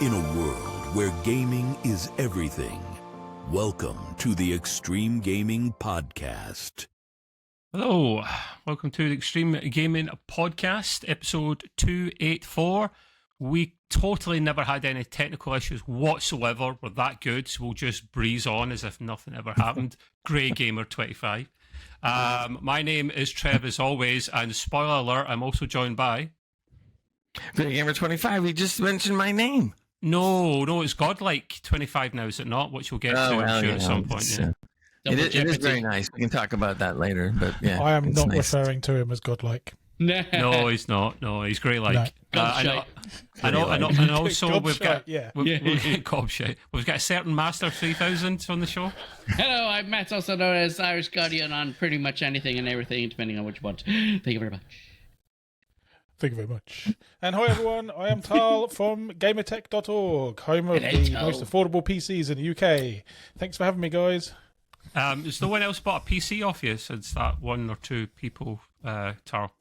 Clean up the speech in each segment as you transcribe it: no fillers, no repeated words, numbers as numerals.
In a world where gaming is everything, welcome to the Extreme Gaming Podcast. Hello, welcome to the Extreme Gaming Podcast, episode 284. We totally never had any technical issues whatsoever. We're that good, so we'll just breeze on as if nothing ever happened. Grey Gamer 25. My name is Trev, as always, and spoiler alert, I'm also joined by... Grey Gamer 25, he just mentioned my name. No, it's Godlike 25 now, is it not? Which we'll get to, I'm sure, at some point. Yeah. It is very nice. We can talk about that later, but yeah. I am not nice. Referring to him as godlike. No, he's not. No, he's Grey-like. No. And also we've got Gobshite. We've got a certain Master 3000 on the show. Hello, I'm Matt, also known as Irish Guardian on pretty much anything and everything, depending on what you want. Thank you very much. Thank you very much. And hi everyone, I am Tal from gamertech.org, home of the most affordable PCs in the UK. Thanks for having me, guys. Has no one else bought a PC off you since that one or two people, Tarl?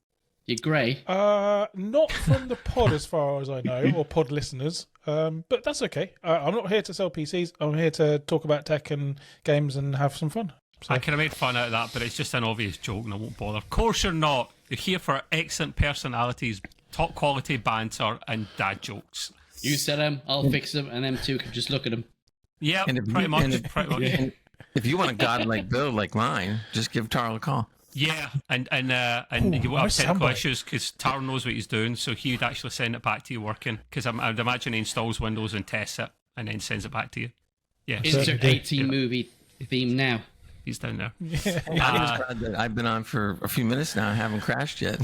You're grey. Not from the pod as far as I know, or pod listeners, but that's okay. I'm not here to sell PCs, I'm here to talk about tech and games and have some fun. So. I kind of made fun out of that, but it's just an obvious joke and I won't bother. Of course you're not. You're here for excellent personalities, top quality banter, and dad jokes. You set them, I'll fix them, and them two can just look at them. Yeah, pretty much. And if you want a godlike build like mine, just give Tarl a call. Yeah, and you won't have technical issues because Tarl knows what he's doing, so he would actually send it back to you working. Because I'd imagine he installs Windows and tests it, and then sends it back to you. Yeah. Insert 18 movie theme now. He's down there. I've been on for a few minutes now. I haven't crashed yet.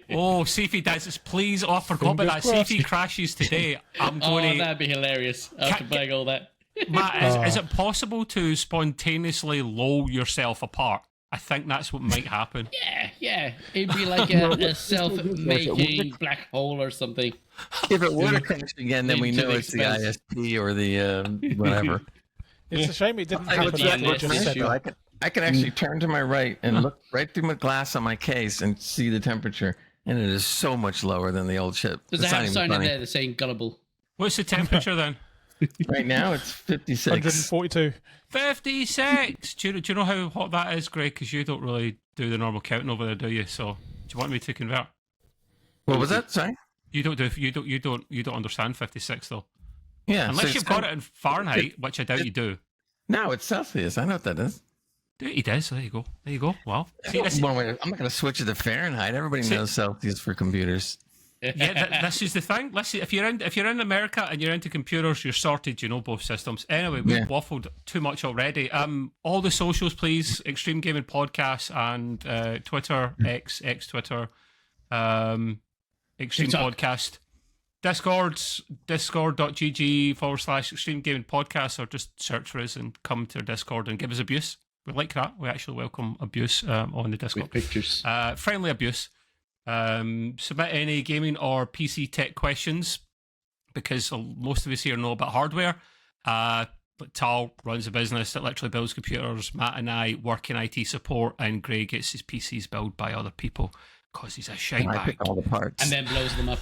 Oh, see if he does this, please. Oh, I forgot about that. See if he crashes today. I'm going to... that'd be hilarious. After buying all that. Matt, is it possible to spontaneously lull yourself apart? I think that's what might happen. Yeah. It'd be like a self-making black hole or something. If it were to crash again, then we know it's the ISP or the whatever. It's a shame it didn't happen. I can actually turn to my right and look right through my glass on my case and see the temperature, and it is so much lower than the old ship. Does it have a sign in there that's saying gullible? What's the temperature then? Right now it's 56. 142. 56! Do you know how hot that is, Greg? Because you don't really do the normal counting over there, do you? So, do you want me to convert? What was that? Sorry? You don't understand 56 though. Yeah. Unless you've got it in Fahrenheit, which I doubt you do. No, it's Celsius. I know what that is. He does. There you go. Well, see, I'm not going to switch it to Fahrenheit. Everybody knows Celsius for computers. Yeah, this is the thing. Let's see, if you're in America and you're into computers, you're sorted. You know both systems. Anyway, we've waffled too much already. All the socials, please. Extreme Gaming Podcast and Twitter, X Twitter, Extreme TikTok. Podcast. discord.gg/Extreme Gaming Podcast, or just search for us and come to our Discord and give us abuse. We like that. We actually welcome abuse on the Discord. With pictures. Friendly abuse. Submit any gaming or PC tech questions, because most of us here know about hardware. But Tal runs a business that literally builds computers. Matt and I work in IT support, and Gray gets his PCs built by other people because he's a shite bag. I pick all the parts. And then blows them up.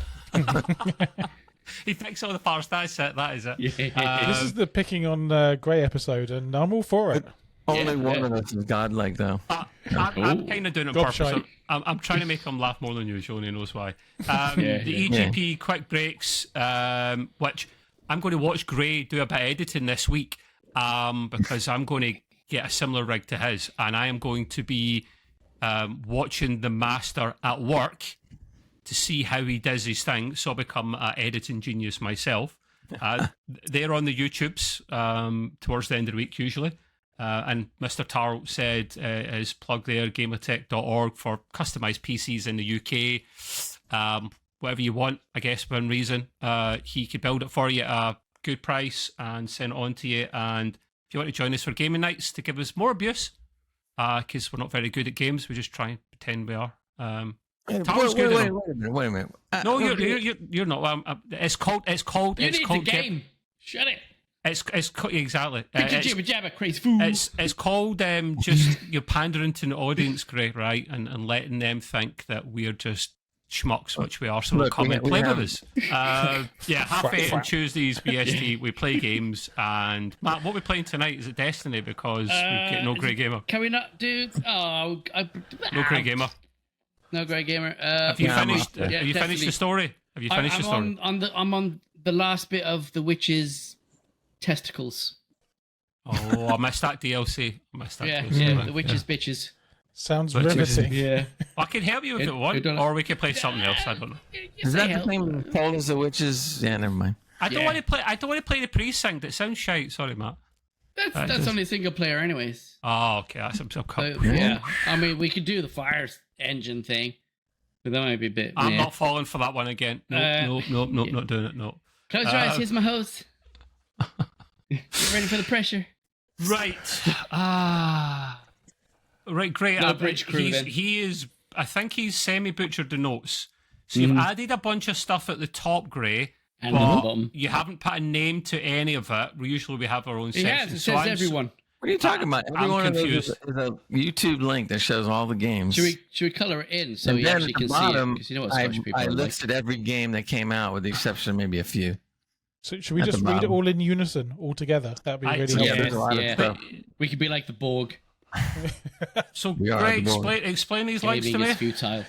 He picks all the parts. That's it. That is it. Yeah. This is the picking on Grey episode, and I'm all for it. Only one of us is godlike, though. I'm kind of doing it on purpose. I'm trying to make him laugh more than usual, and he knows why. The EGP quick breaks, which I'm going to watch Gray do a bit of editing this week, because I'm going to get a similar rig to his, and I am going to be watching the master at work to see how he does his thing, so I become an editing genius myself. They're on the YouTubes towards the end of the week, usually. And Mr. Tarl said his plug there, gamertech.org, for customised PCs in the UK. Whatever you want, I guess, within reason. He could build it for you at a good price and send it on to you. And if you want to join us for gaming nights to give us more abuse, because we're not very good at games, we just try and pretend we are. Wait a minute. No, you're not. It's called. You need the game. Shut it. It's exactly. It's called just you're pandering to the audience, Greg, right? And letting them think that we're just schmucks, which we are, so they'll come and play with us. Yeah, 8:30 on Tuesdays, BST, we play games. And Matt, what are we playing tonight? Is it Destiny? Because we get no Grey Gamer. Can we not do... No Grey Gamer. No Grey Gamer. Have you finished? Have you finished the story? Have you finished the story? I'm on the last bit of the witch's testicles. Oh, I missed that DLC. The witch's bitches. Sounds riveting. Yeah. I can help you if you want, or we can play something else. I don't know. Is that the same Cold as the Witches? Yeah, never mind. I don't want to play. I don't want to play the precinct. It sounds shite. Sorry, Matt. That's only single player, anyways. Oh, okay. That's a yeah. I mean, we could do the fire engine thing, but that might be a bit. I'm not falling for that one again. Nope, not doing it. No. Close your eyes. Here's my hose. Get ready for the pressure. Right. Right, great. No bridge crew, then. He is. I think he's semi-butchered the notes. So you've added a bunch of stuff at the top, Gray, and at the bottom. You haven't put a name to any of it. Usually we have our own section. Yes, it says everyone. What are you talking about? Everyone is a YouTube link that shows all the games. Should we color it in so you actually can see it? Because you know what Scottish people I listed every game that came out with the exception of maybe a few. So should we just read it all in unison, all together? That'd be really helpful. Yeah. We could be like the Borg. So, Greg, explain these links to me. Is futile.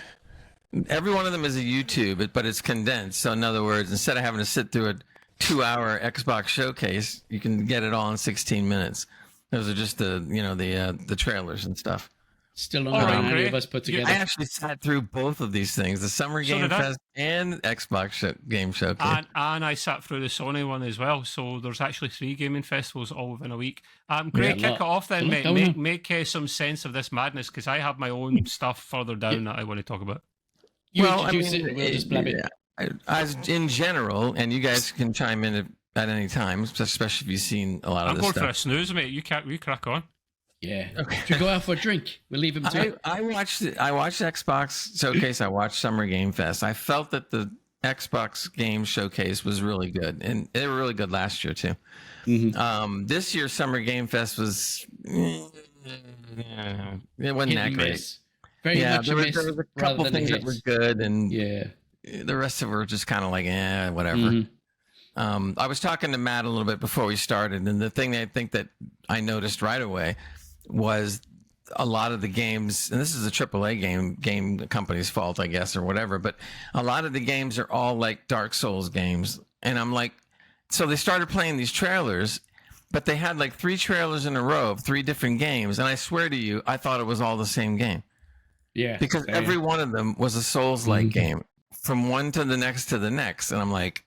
Every one of them is a YouTube, but it's condensed. So, in other words, instead of having to sit through a 2-hour Xbox showcase, you can get it all in 16 minutes. Those are just the trailers and stuff. Still longer than any of us put together. I actually sat through both of these things, the Summer Game Fest and Xbox Game Showcase. And I sat through the Sony one as well. So there's actually 3 gaming festivals all within a week. Great, kick it off then, mate. Make some sense of this madness, because I have my own stuff further down that I want to talk about. We'll just blab it. As in general, and you guys can chime in at any time, especially if you've seen a lot of this stuff. I'm going for a snooze, mate. You crack on. Yeah. Okay. Should we go out for a drink? We'll leave him to it. I watched Xbox Showcase. I watched Summer Game Fest. I felt that the Xbox Game Showcase was really good, and they were really good last year too. Mm-hmm. This year's Summer Game Fest was it wasn't that great. Very much there was a couple things that were good, and the rest of it were just kind of like whatever. Mm-hmm. I was talking to Matt a little bit before we started, and the thing I think that I noticed right away was a lot of the games, and this is a AAA game company's fault, I guess, or whatever, but a lot of the games are all like Dark Souls games. And I'm like, so they started playing these trailers, but they had like 3 trailers in a row of 3 different games. And I swear to you, I thought it was all the same game. Yeah. Because every one of them was a Souls-like game from one to the next to the next. And I'm like,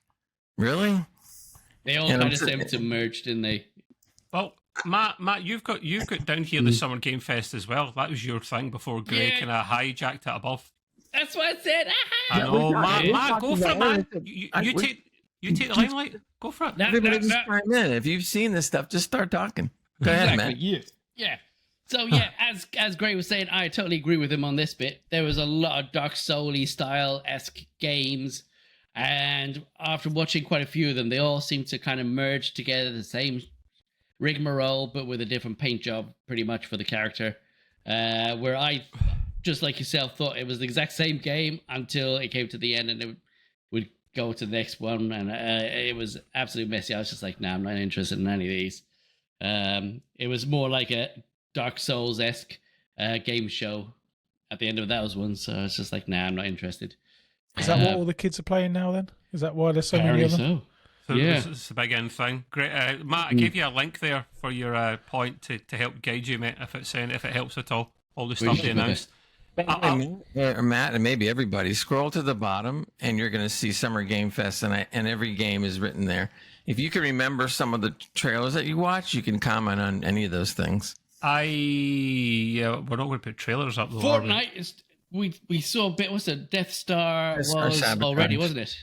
really? They all kind of seemed to merge, didn't they? Well, Matt, you've got down here the Summer Game Fest as well. That was your thing before Greg kind of hijacked it above. That's what I said. I know, Matt, go for it, man. You take the limelight. Go for it. Everybody just chime in. If you've seen this stuff, just start talking. Go ahead, man. Yeah. So as Greg was saying, I totally agree with him on this bit. There was a lot of Dark Souls-y style-esque games. And after watching quite a few of them, they all seem to kind of merge together, the same rigmarole, but with a different paint job, pretty much, for the character. Where I, just like yourself, thought it was the exact same game until it came to the end and it would go to the next one. And it was absolutely messy. I was just like, nah, I'm not interested in any of these. It was more like a Dark Souls-esque game show at the end of those ones. So I was just like, nah, I'm not interested. Is that what all the kids are playing now then? Is that why there's so many of them? So it's the big end thing. Great, Matt. I gave you a link there for your point to help guide you, mate. If it helps at all the stuff they announced. Matt, and maybe everybody, scroll to the bottom, and you're going to see Summer Game Fest, and every game is written there. If you can remember some of the trailers that you watch, you can comment on any of those things. We're not going to put trailers up though. Fortnite is. We saw a bit. What's it? Death Star was already, wasn't it?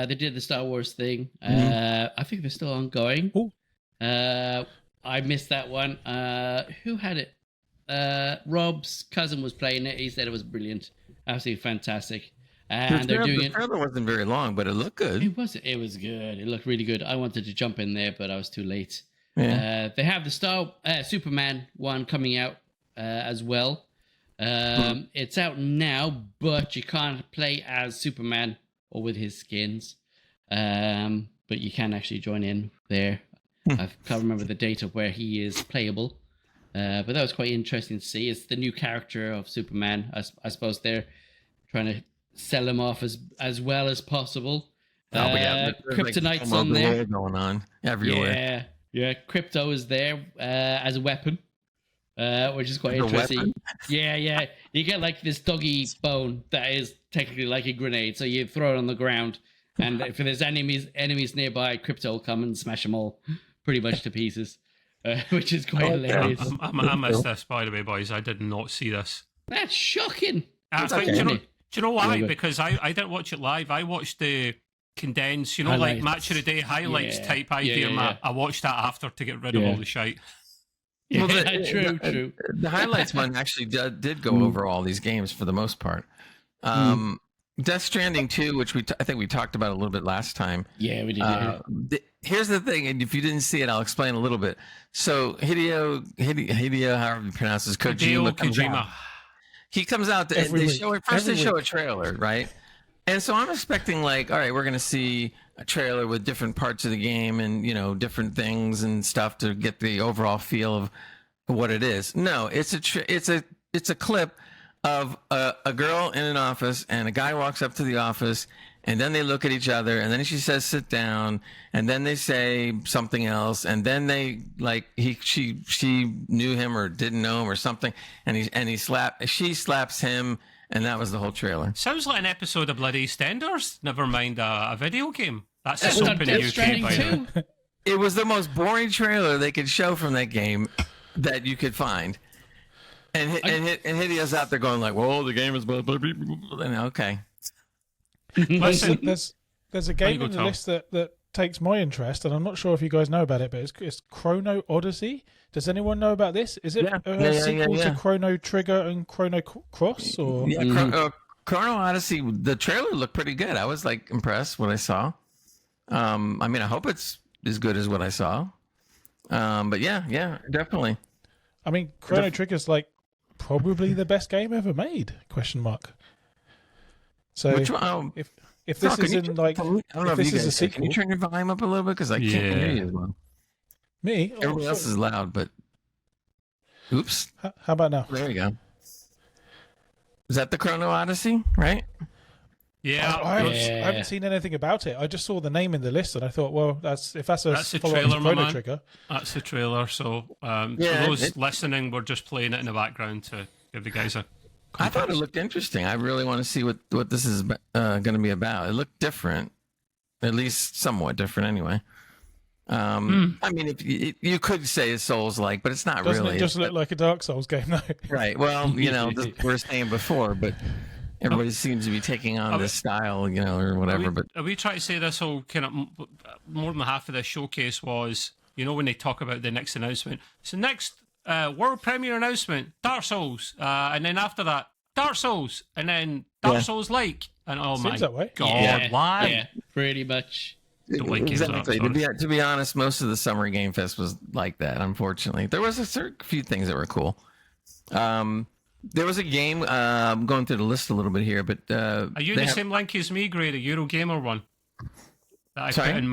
They did the Star Wars thing. I think they're still ongoing. I missed that one. Who had it? Rob's cousin was playing it. He said it was brilliant, absolutely fantastic. And they're doing it. The trailer wasn't very long, but it looked good. It was good. It looked really good. I wanted to jump in there, but I was too late. Yeah. They have the Superman one coming out as well. It's out now, but you can't play as Superman or with his skins. But you can actually join in there. I can't remember the date of where he is playable. But that was quite interesting to see. It's the new character of Superman. I suppose they're trying to sell him off as well as possible. Kryptonite's on there. Going on everywhere. Yeah. Crypto is there as a weapon, which is quite interesting. Yeah. You get like this doggy bone that is technically like a grenade. So you throw it on the ground, and if there's enemies nearby, Crypto will come and smash them all pretty much to pieces, which is quite hilarious. I missed this, by the way, boys. I did not see this. That's shocking. Do you know why? Because I didn't watch it live. I watched the condensed, highlights. Like match of the day highlights type idea. Yeah. I watched that after to get rid of all the shite. Yeah, true. The highlights one actually did go over all these games for the most part. Death Stranding 2, which I think we talked about a little bit last time. Yeah, we did. Here's the thing, and if you didn't see it, I'll explain a little bit. So Hideo, however you pronounce his Kojima. He comes out. They show a trailer, right? And so I'm expecting like, all right, we're going to see a trailer with different parts of the game and, different things and stuff to get the overall feel of what it is. No, it's a clip of a girl in an office, and a guy walks up to the office, and then they look at each other, and then she says, sit down, and then they say something else, and then they she knew him or didn't know him or something, and she slaps him. And that was the whole trailer. Sounds like an episode of bloody EastEnders. Never mind a video game. That's a soap in the UK, by the way. It was the most boring trailer they could show from that game that you could find. And Hideo's out there going like, "Well, the game is blah, blah, blah, blah." And okay. Listen, there's a game on the list that takes my interest, and I'm not sure if you guys know about it, but it's Chrono Odyssey. Does anyone know about this? Is it a sequel to Chrono Trigger and Chrono Cross? Or Chrono Odyssey, the trailer looked pretty good. I was like impressed what I saw. I hope it's as good as what I saw. But yeah, definitely. I mean, Chrono Trigger's like probably the best game ever made? ? So which one? If this is in like, if this is a sequel, can you turn your volume up a little bit because I can't hear you as well. Me? Everybody else is loud, but oops. How about now? There you go. Is that the Chrono Odyssey, right? Yeah. I haven't seen anything about it. I just saw the name in the list, and I thought, well, that's a trailer, Chrono Trigger. That's the trailer. So for those listening, we're just playing it in the background to give the guys a. I thought it looked interesting. I really want to see what this is going to be about. It looked different, at least somewhat different, anyway. I mean, if you could say it's Souls-like, but it's not really. Doesn't it just look like a Dark Souls game, though? Right. Well, we were saying before, but everybody seems to be taking on this style, or whatever. Are we trying to say this whole kind of more than half of the showcase was, when they talk about the next announcement? So next world premiere announcement, Dark Souls, and then after that, Dark Souls, and then Dark Souls-like, and Seems that way. God, why? Yeah, pretty much. Exactly. To be honest, most of the Summer Game Fest was like that. Unfortunately, there was a few things that were cool. There was a game. I'm going through the list a little bit here, but are you the same link as me, Gray, the Eurogamer one? That I put in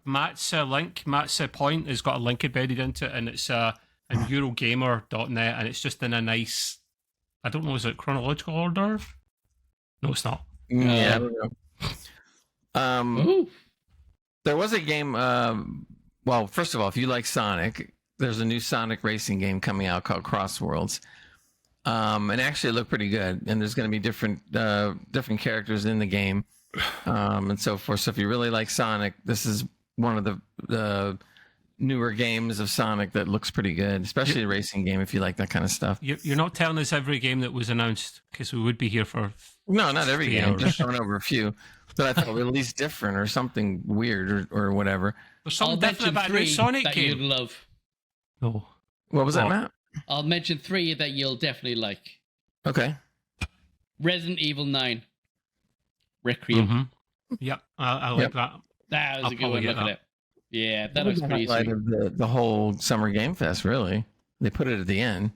Matt's link. Matt's point has got a link embedded into it, and it's in Eurogamer.net, and it's just in a nice. I don't know. Is it chronological order? No, it's not. Yeah, I don't know. There was a game. Well, first of all, if you like Sonic, there's a new Sonic racing game coming out called Cross Worlds. And actually it looked pretty good. And there's going to be different characters in the game, and so forth. So if you really like Sonic, this is one of the newer games of Sonic that looks pretty good, especially a racing game if you like that kind of stuff. You're not telling us every game that was announced, because we would be here for. No, not every game. I'm just throwing over a few that I thought were at least different or something weird or whatever. There's something different about a Sonic that game. You'd love. Oh. What was that, Matt? I'll mention 3 that you'll definitely like. Okay. Resident Evil 9. Requiem. Mm-hmm. Yep, I like that. That was a good one. Look at it. Yeah, that looks pretty sweet. The whole Summer Game Fest, really. They put it at the end.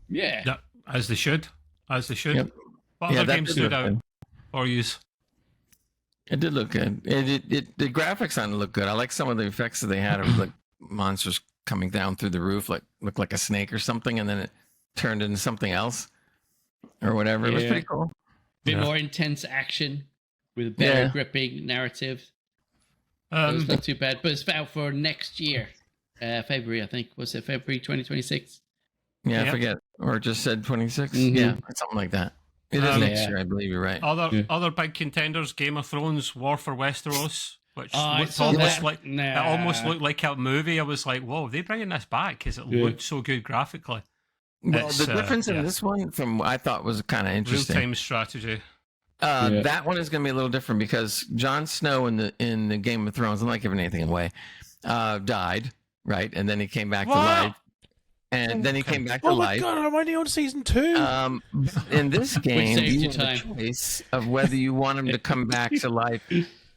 Yeah. As they should. Yep. What other games stood out for you? It did look good. The graphics on it looked good. I like some of the effects that they had of like monsters coming down through the roof, like looked like a snake or something, and then it turned into something else or whatever. It was pretty cool. Bit more intense action with better gripping narrative. It was not too bad, but it's out for next year, February, I think. Was it February 2026? Yeah, I forget. Or just said 26? Yeah, something like that. It is next year, I believe you're right. Other big contenders, Game of Thrones, War for Westeros, which almost looked like a movie. I was like, whoa, are they bringing this back? Because it looked so good graphically. Well, the difference in this one from what I thought was kind of interesting. Real-time strategy. That one is going to be a little different because Jon Snow in the Game of Thrones, I'm not giving anything away, died, right? And then he came back to life. And then he came back to life. Oh my god, I'm only on season 2. In this game, you have a choice of whether you want him to come back to life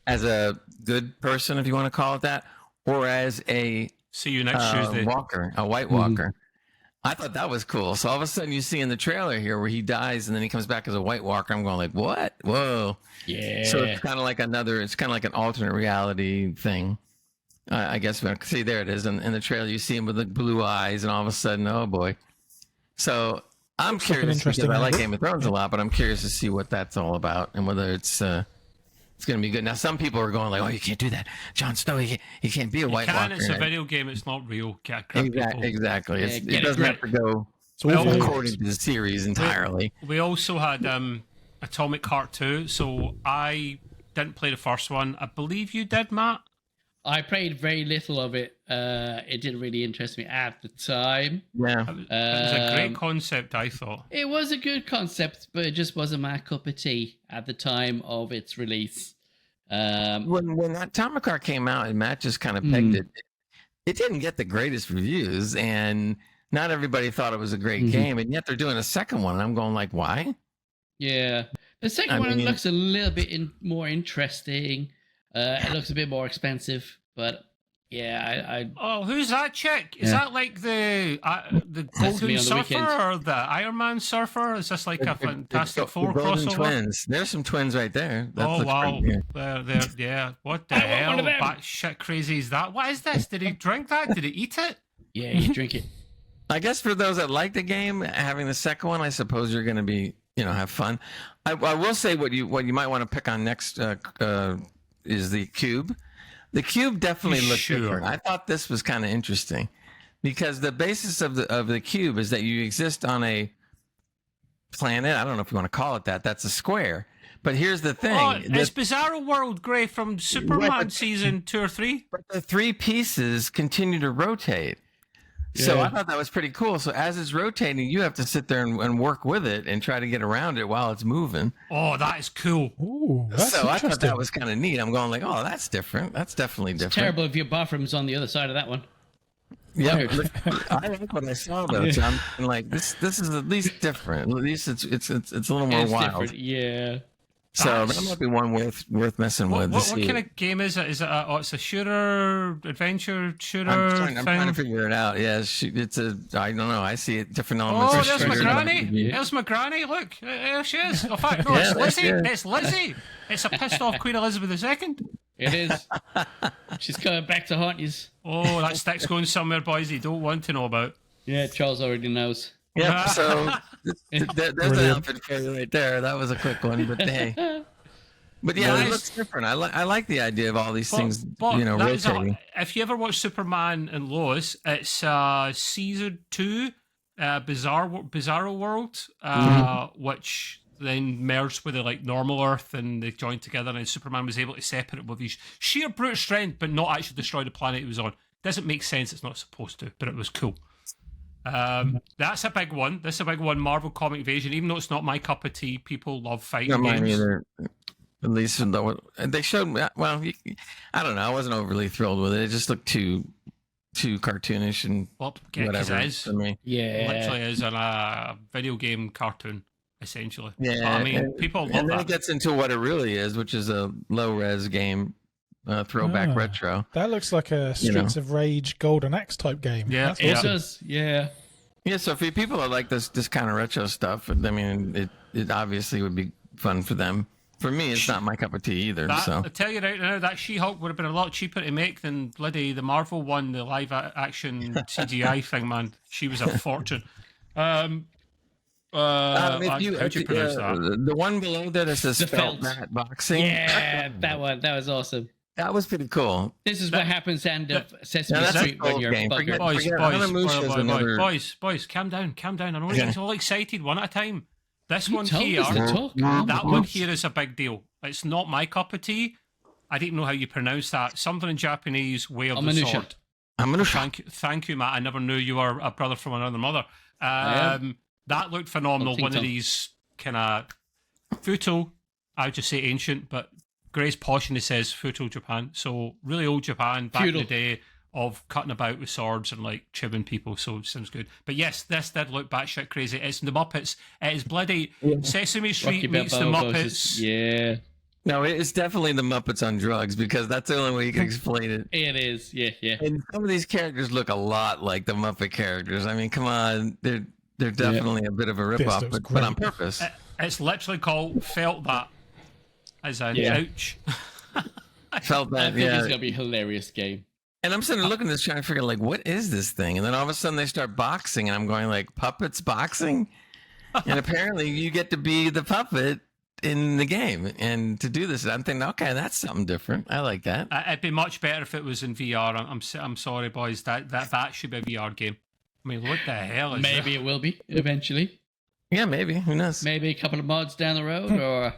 as a good person, if you want to call it that, or as a see you next Tuesday walker, a White Walker. I thought that was cool. So all of a sudden you see in the trailer here where he dies and then he comes back as a White Walker. I'm going like, what? Whoa. Yeah. So it's kind of like an alternate reality thing. I guess see there it is in the trailer. You see him with the blue eyes, and all of a sudden, oh boy! So I'm curious because I like Game of Thrones a lot, but I'm curious to see what that's all about and whether it's going to be good. Now, some people are going like, "Oh, you can't do that, Jon Snow. He can't be a White Walker." It's a video game. It's not real. Exactly. It doesn't have to go according to the series entirely. We also had Atomic Heart 2, so I didn't play the first one. I believe you did, Matt. I played very little of it. It didn't really interest me at the time. Yeah. It was a great concept, I thought. It was a good concept, but it just wasn't my cup of tea at the time of its release. When that Atomic Heart came out and Matt just kind of pegged it, it didn't get the greatest reviews, and not everybody thought it was a great game, and yet they're doing a second one, and I'm going like, why? Yeah. The second one looks a little bit more interesting. It looks a bit more expensive, but yeah, Oh, who's that chick? Is that like the Golden Surfer or the Iron Man Surfer? Is this like a Fantastic Four crossover? Twins. There's some twins right there. That wow! They're what the hell? Batshit crazy is that? What is this? Did he drink that? Did he eat it? Yeah, you drink it. I guess for those that like the game, having the second one, I suppose you're going to be, have fun. I will say what you might want to pick on next. Is the cube. The cube definitely looked different. I thought this was kind of interesting because the basis of the cube is that you exist on a planet. I don't know if you want to call it that. That's a square. But here's the thing. It's Bizarro World, Gray, from Superman season 2 or 3. But the 3 pieces continue to rotate. So I thought that was pretty cool. So as it's rotating, you have to sit there and work with it and try to get around it while it's moving. Oh, that is cool. Ooh, that's so I thought that was kind of neat. I'm going like, oh, that's different. That's definitely different. It's terrible if your bathroom's on the other side of that one. Yeah, I like what I saw though. So I'm like, this is at least different. At least it's a little more wild. Different. Yeah. So that might be one worth messing with. What kind of game is it? Is it it's a shooter, adventure shooter? I'm trying to figure it out. Yeah, it's a. I don't know. I see it different elements. Oh, there's my granny. There's my granny. Look, there she is. In fact, no, it's Lizzie. It's Lizzie. It's a pissed off Queen Elizabeth II. It is. She's coming back to haunt you. Oh, that stick's going somewhere, boys. You don't want to know about. Yeah, Charles already knows. Yeah, so there's an outfit for you right there. That was a quick one, but hey. But yeah, it looks different. I like the idea of all these things, rotating. If you ever watch Superman and Lois, it's season 2, Bizarro World, which then merged with the normal Earth, and they joined together, and Superman was able to separate with his sheer brute strength, but not actually destroy the planet he was on. Doesn't make sense. It's not supposed to, but it was cool. That's a big one. This is a big one. Marvel Comic Invasion. Even though it's not my cup of tea, people love fighting games. Not mine either. At least they showed. Well, I don't know. I wasn't overly thrilled with it. It just looked too cartoonish and whatever. It is. For me. Yeah, literally is a video game cartoon essentially. Yeah, but, I mean, people love and then that. It gets into what it really is, which is a low res game. Throwback retro. That looks like a Streets of Rage Golden Axe type game. Yeah, that's awesome. It does. Yeah. Yeah, so for people that like this kind of retro stuff, I mean, it obviously would be fun for them. For me, it's not my cup of tea either. So I tell you right now, that She-Hulk would have been a lot cheaper to make than bloody the Marvel one, the live action CGI thing, man. She was a fortune. How do you pronounce that? The one below that says felt mat boxing. Yeah, that one. That was awesome. That was pretty cool. This is what happens end of Sesame Street when you're a bugger. Boys, calm down. I know you're all excited one at a time. This one here, that one here is a big deal. It's not my cup of tea. I didn't know how you pronounce that. Something in Japanese, way of the sword. Thank you, Matt. I never knew you were a brother from another mother. That looked phenomenal. One of these kind of feudal, I would just say ancient, but Gray's poshing says feudal Japan. So really old Japan back in the day of cutting about with swords and like chipping people. So it sounds good. But yes, this did look batshit crazy. It's the Muppets. It is bloody Sesame Street meets the Muppets. Yeah. No, it's definitely the Muppets on drugs because that's the only way you can explain it. It is, yeah. And some of these characters look a lot like the Muppet characters. I mean, come on, they're definitely a bit of a ripoff, but on purpose. It's literally called Felt That. As an ouch. Felt that. I think it's gonna be a hilarious game. And I'm sitting there looking at this, trying to figure like, what is this thing? And then all of a sudden they start boxing, and I'm going like, puppets boxing? And apparently you get to be the puppet in the game and to do this. And I'm thinking, okay, that's something different. I like that. It'd be much better if it was in VR. I'm sorry, boys. That should be a VR game. I mean, what the hell is Maybe that? It will be eventually. Yeah, maybe. Who knows? Maybe a couple of mods down the road or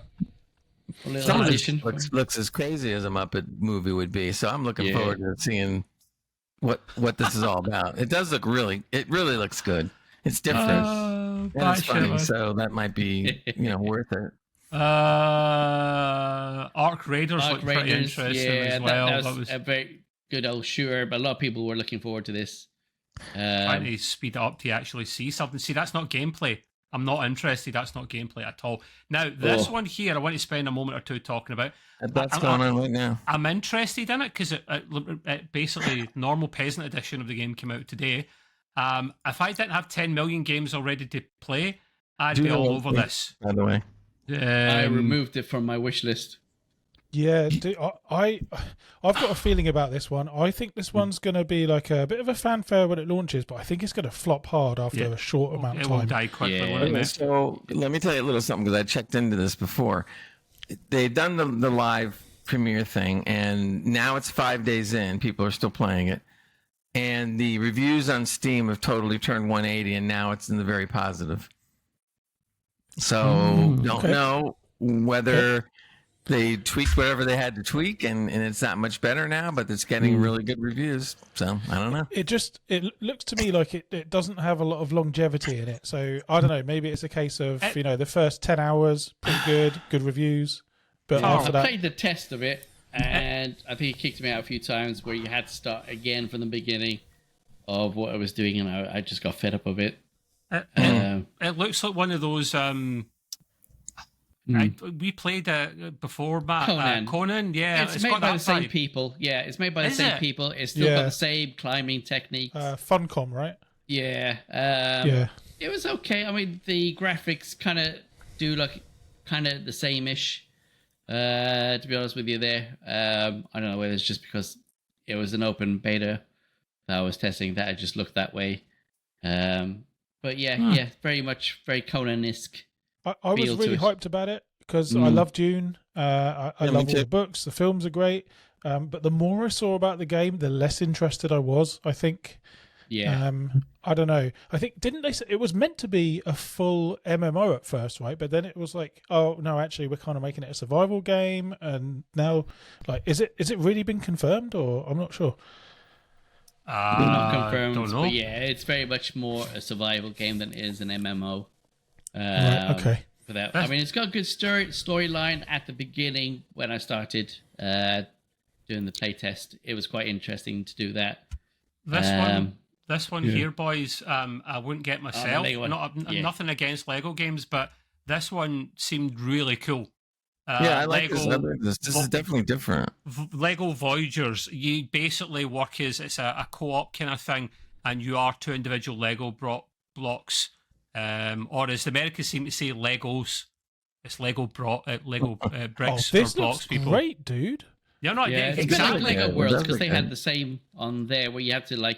a little Some of addition. this looks as crazy as a Muppet movie would be. So I'm looking forward to seeing what this is all about. It does look it really looks good. It's different. And it's funny, so that might be, worth it. Arc Raiders looked pretty interesting as well. That was a very good old shooter, but a lot of people were looking forward to this. Trying to speed it up to actually see something. See, that's not gameplay. I'm not interested. That's not gameplay at all. Now, this one here, I want to spend a moment or two talking about. That's going on right now. I'm interested in it because it basically normal peasant edition of the game came out today. If I didn't have 10 million games already to play, I'd be all over this. By the way, I removed it from my wish list. Yeah, I've got a feeling about this one. I think this one's going to be like a bit of a fanfare when it launches, but I think it's going to flop hard after a short amount of time. It will die quickly, won't it? So let me tell you a little something because I checked into this before. They've done the live premiere thing, and now it's 5 days in. People are still playing it. And the reviews on Steam have totally turned 180, and now it's in the very positive. So don't know whether they tweaked whatever they had to tweak, and it's not much better now, but it's getting really good reviews. So I don't know. It looks to me like it doesn't have a lot of longevity in it. So I don't know. Maybe it's a case of the first 10 hours pretty good reviews, but after that, I played the test of it, and I think it kicked me out a few times where you had to start again from the beginning of what I was doing, and I just got fed up of it. It looks like one of those. We played before, Matt. Conan, yeah. It's made by the same people. Yeah, it's made by the same people. It's still got the same climbing techniques. Funcom, right? Yeah. It was okay. I mean, the graphics kind of do look kind of the same-ish, to be honest with you there. I don't know whether it's just because it was an open beta that I was testing that it just looked that way. But yeah, very much very Conan-esque. I was really hyped about it because I love Dune. I love all the books. The films are great. But the more I saw about the game, the less interested I was, I think. Yeah. I don't know. I think, didn't they say it was meant to be a full MMO at first, right? But then it was like, oh, no, actually, we're kind of making it a survival game. And now, like, is it really been confirmed or I'm not sure? Not confirmed. Don't know. But yeah, it's very much more a survival game than it is an MMO. Right, okay. For that, I mean, it's got a good storyline at the beginning when I started doing the playtest. It was quite interesting to do that. This one here, boys, I wouldn't get myself. Nothing against Lego games, but this one seemed really cool. I like this. This is definitely different. Lego Voyagers, you basically work as it's a co-op kind of thing, and you are two individual Lego blocks, or as the Americans seem to say, Legos. It's Lego bricks this or blocks. Looks people, great, dude. You're not it's exactly like Lego Worlds because they had the same on there where you have to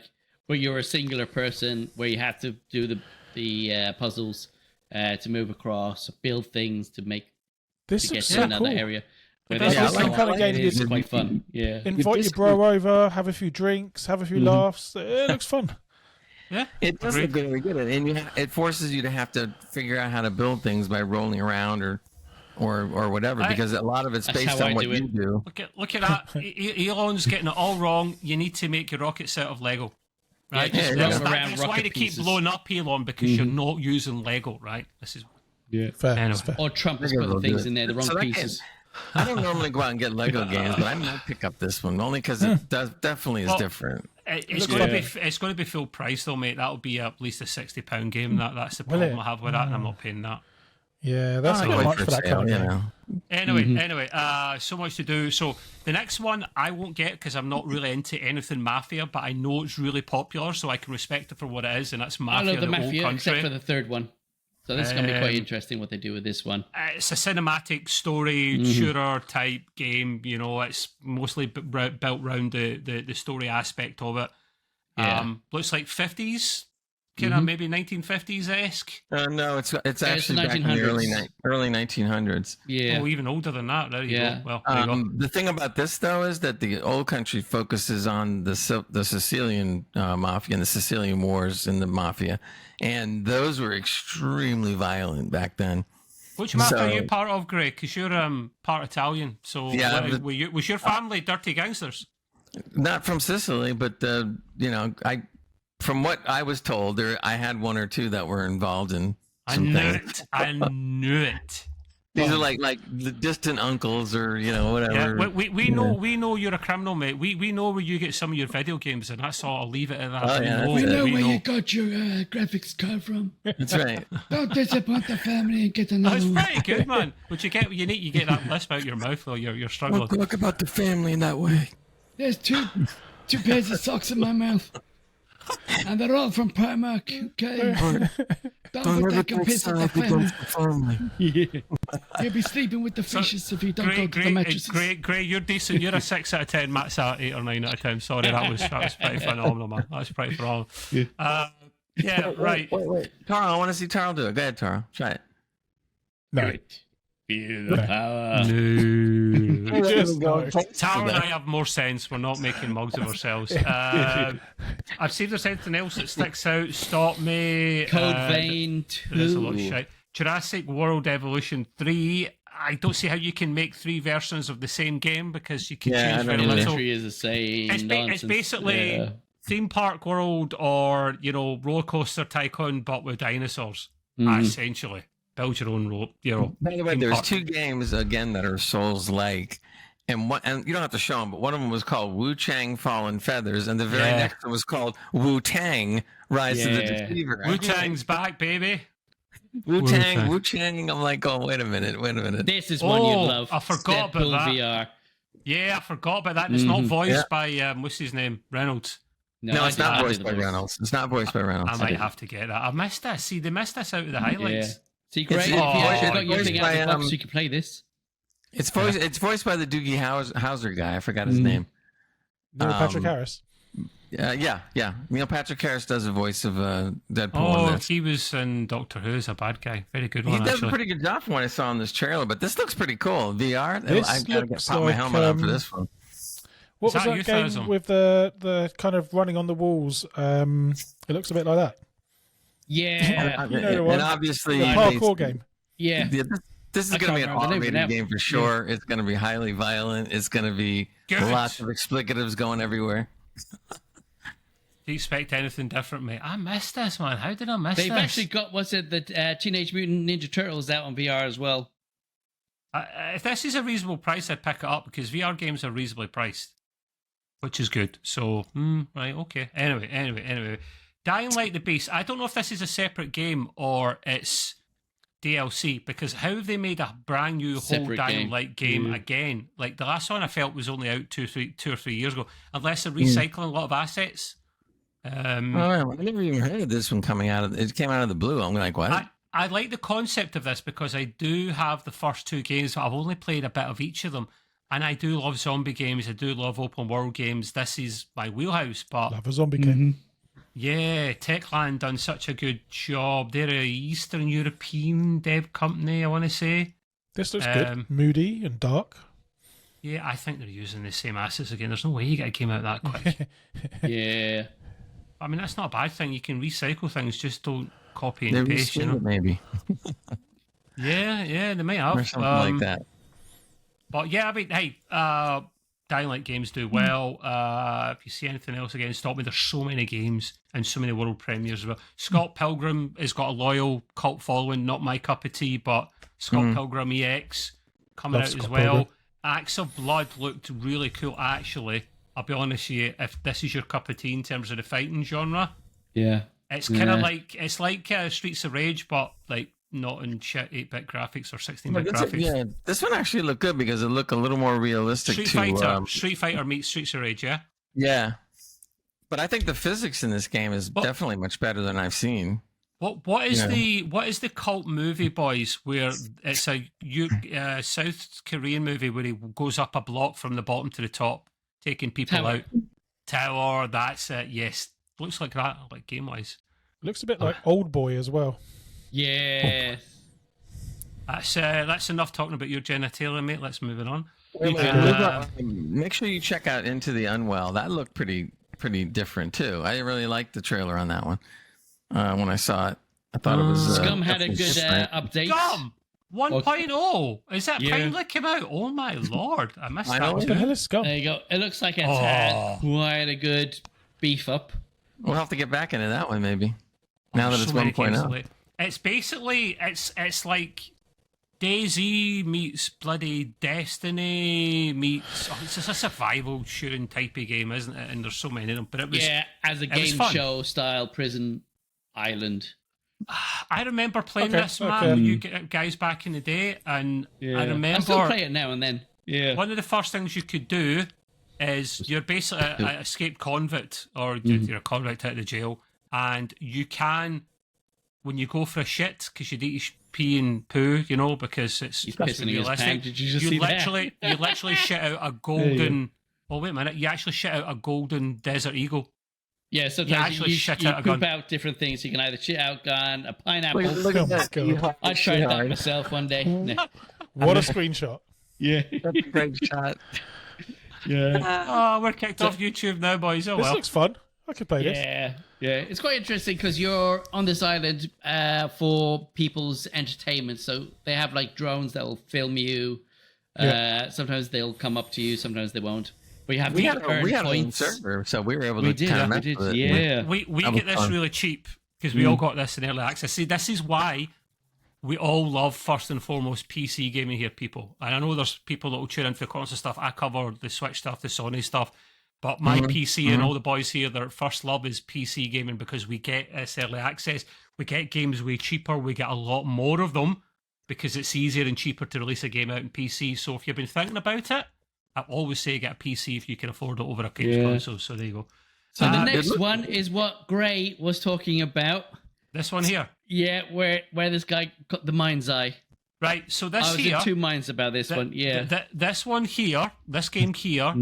where you're a singular person where you have to do the puzzles to move across, build things to get to another area. That's the same kind of game. It's quite fun. Yeah, invite your bro over, have a few drinks, have a few laughs. It looks fun. Yeah, it does look very good, and it forces you to have to figure out how to build things by rolling around or whatever, because a lot of it's based on what you do. Look at that. Elon's getting it all wrong. You need to make your rockets out of Lego. Right? That's why they keep blowing up, Elon, because you're not using Lego, right? This is fair. Anyway. Fair. Or Trump has put the things in there, the wrong pieces. I don't normally go out and get Lego games, but I might pick up this one only because it definitely is different. It's going to be full price though, mate. That'll be at least a £60 game. That's the problem I have with that, and I'm not paying that. Yeah, that's a bit much for that kind of game. Anyway, so much to do. So the next one I won't get because I'm not really into anything Mafia, but I know it's really popular, so I can respect it for what it is, and that's Mafia. I love the Mafia, Old Country. except for the third one. So this is going to be quite interesting what they do with this one. It's a cinematic story, shooter type game. You know, it's mostly built around the story aspect of it. Looks like 50s, kind of maybe 1950s-esque. No, it's actually back in the early 1900s. Yeah. Oh, even older than that. There you go. Well, there you go. The thing about this, though, is that the Old Country focuses on the Sicilian mafia and the Sicilian Wars in the mafia, and those were extremely violent back then. Which mafia are you part of, Greg? Because you're part Italian. So was your family dirty gangsters? Not from Sicily, but from what I was told, I had one or two that were involved in some things. I knew it. These are like the distant uncles or whatever. Yeah, we know you're a criminal, mate. We know where you get some of your video games, and that's all. I'll leave it at that. We know where you got your graphics card from. That's right. Don't disappoint the family and get another one. That's pretty good, man. But you get that lisp out your mouth though. You're struggling. Talk about the family in that way. There's two pairs of socks in my mouth. And they're all from Primark, okay? Don't ever take piss at the family. You'll be sleeping with the fishes if you don't go to the mattresses. Great, you're decent. You're a 6 out of 10. Matt's at 8 or 9 out of 10. Sorry, that was pretty phenomenal, man. That was pretty phenomenal. Right. Wait. Tarl, I want to see Tarl do it. Go ahead, Tarl. Try it. No. Feel the power. No. Tara and I have more sense. We're not making mugs of ourselves. I've seen if there's anything else that sticks out. Stop me. Code Vein 2. There's a lot of shit. Jurassic World Evolution 3. I don't see how you can make 3 versions of the same game because you can change very little. The is the same. It's basically theme park world or roller coaster tycoon, but with dinosaurs. Essentially. Build your own rope. By the way, there's 2 games again that are Souls-like, and you don't have to show them, but one of them was called Wu Chang Fallen Feathers, and the very next one was called Wu Tang Rise of the Deceiver. Wu Tang's back, baby. Wu Chang. I'm like, oh, wait a minute. This is one you'd love. I forgot about that. VR. Yeah, I forgot about that. It's not voiced by what's his name, Reynolds. No, it's not voiced by Reynolds. It's not voiced by Reynolds. I might have to get that. I missed this. See, they missed this out of the highlights. Yeah. See, great. If you got your thing out of the box, you can play this. It's voiced by the Doogie Howser guy. I forgot his name. Neil Patrick Harris. Yeah. Neil Patrick Harris does the voice of Deadpool. Oh, he was in Doctor Who as a bad guy. Very good one. He does a pretty good job from what I saw in this trailer, but this looks pretty cool. VR. I gotta pop my helmet on for this one. What was that game with the kind of running on the walls? It looks a bit like that. Yeah, and obviously the parkour game. Yeah, this is going to be an automated game for sure. It's going to be highly violent. It's going to be lots of explicatives going everywhere. Do you expect anything different, mate? I missed this, man. How did I miss this? They've actually got the Teenage Mutant Ninja Turtles out on VR as well. If this is a reasonable price, I'd pick it up because VR games are reasonably priced, which is good. So, right, okay. Anyway. Dying Light the Beast. I don't know if this is a separate game or it's DLC because how have they made a brand new whole Dying Light game again? Like the last one I felt was only out two or three years ago. Unless they're recycling a lot of assets. I never even heard of this one coming out. It came out of the blue. I'm like, what? I like the concept of this because I do have the first 2 games, but I've only played a bit of each of them. And I do love zombie games. I do love open world games. This is my wheelhouse. But love a zombie game. Yeah, Techland done such a good job. They're a Eastern European dev company, I want to say. This looks good. Moody and dark. Yeah, I think they're using the same assets again. There's no way you get a game out that quick. Yeah. I mean, that's not a bad thing. You can recycle things, just don't copy and paste. Maybe. yeah, they might have. Or something like that. But yeah, I mean, hey, Dying Light games do well. If you see anything else, again, stop me. There's so many games and so many world premieres as well. Scott Pilgrim has got a loyal cult following. Not my cup of tea, but Scott Pilgrim EX coming out as well. Pilgrim. Acts of Blood looked really cool, actually. I'll be honest with you, if this is your cup of tea in terms of the fighting genre, it's kind of like Streets of Rage, but like not in shit 8-bit graphics or 16-bit graphics. This one actually looked good because it looked a little more realistic. Street Fighter meets Streets of Rage, yeah. Yeah, but I think the physics in this game is definitely much better than I've seen. What is the cult movie, boys? Where it's a South Korean movie where he goes up a block from the bottom to the top, taking people out. Tower, that's it. Yes, looks like that, like game wise. Looks a bit like Old Boy as well. Yeah. That's enough talking about your genitalia, mate. Let's move it on. Make sure you check out Into the Unwell. That looked pretty different too. I really liked the trailer on that one. When I saw it, I thought it was. Scum had a good update. Scum 1.0. Is that finally came out? Oh my lord! I missed that. What the hell is Scum? There you go. It looks like it's had quite a good beef up. We'll have to get back into that one maybe. Now that it's 1.0. It's basically it's like DayZ meets bloody Destiny meets. It's just a survival shooting type of game, isn't it? And there's so many of them. But it was as a game show style prison island. I remember playing this, man, with you guys back in the day, and I remember I still play it now and then. Yeah. One of the first things you could do is you're basically an escaped convict, or you're a convict out of the jail, and you can, when you go for a shit, because you need to pee and poo, you know, because it's realistic. Did you just see that? You literally shit out a golden. Oh wait a minute! You actually shit out a golden desert eagle. Yeah, sometimes you poop out different things. You can either shit out gun, a pineapple. Look at that. I tried that myself one day. What a screenshot. Yeah. That's a great shot. Yeah. We're kicked off YouTube now, boys. Oh, this looks fun. I could play this. Yeah. It's quite interesting because you're on this island for people's entertainment. So they have like drones that will film you. Sometimes they'll come up to you. Sometimes they won't. We had a server, so we were able to kind of mess with it. We get this really cheap because we all got this in early access. See, this is why we all love, first and foremost, PC gaming here, people. And I know there's people that will tune in for console stuff. I cover the Switch stuff, the Sony stuff. But my PC and all the boys here, their first love is PC gaming because we get this early access. We get games way cheaper. We get a lot more of them because it's easier and cheaper to release a game out in PC. So if you've been thinking about it, I always say get a PC if you can afford it over a games console. So there you go. So the next one is what Gray was talking about. This one here. Yeah, where this guy got the mind's eye. Right, so this I was here... in two minds about this one, this one here, this game here,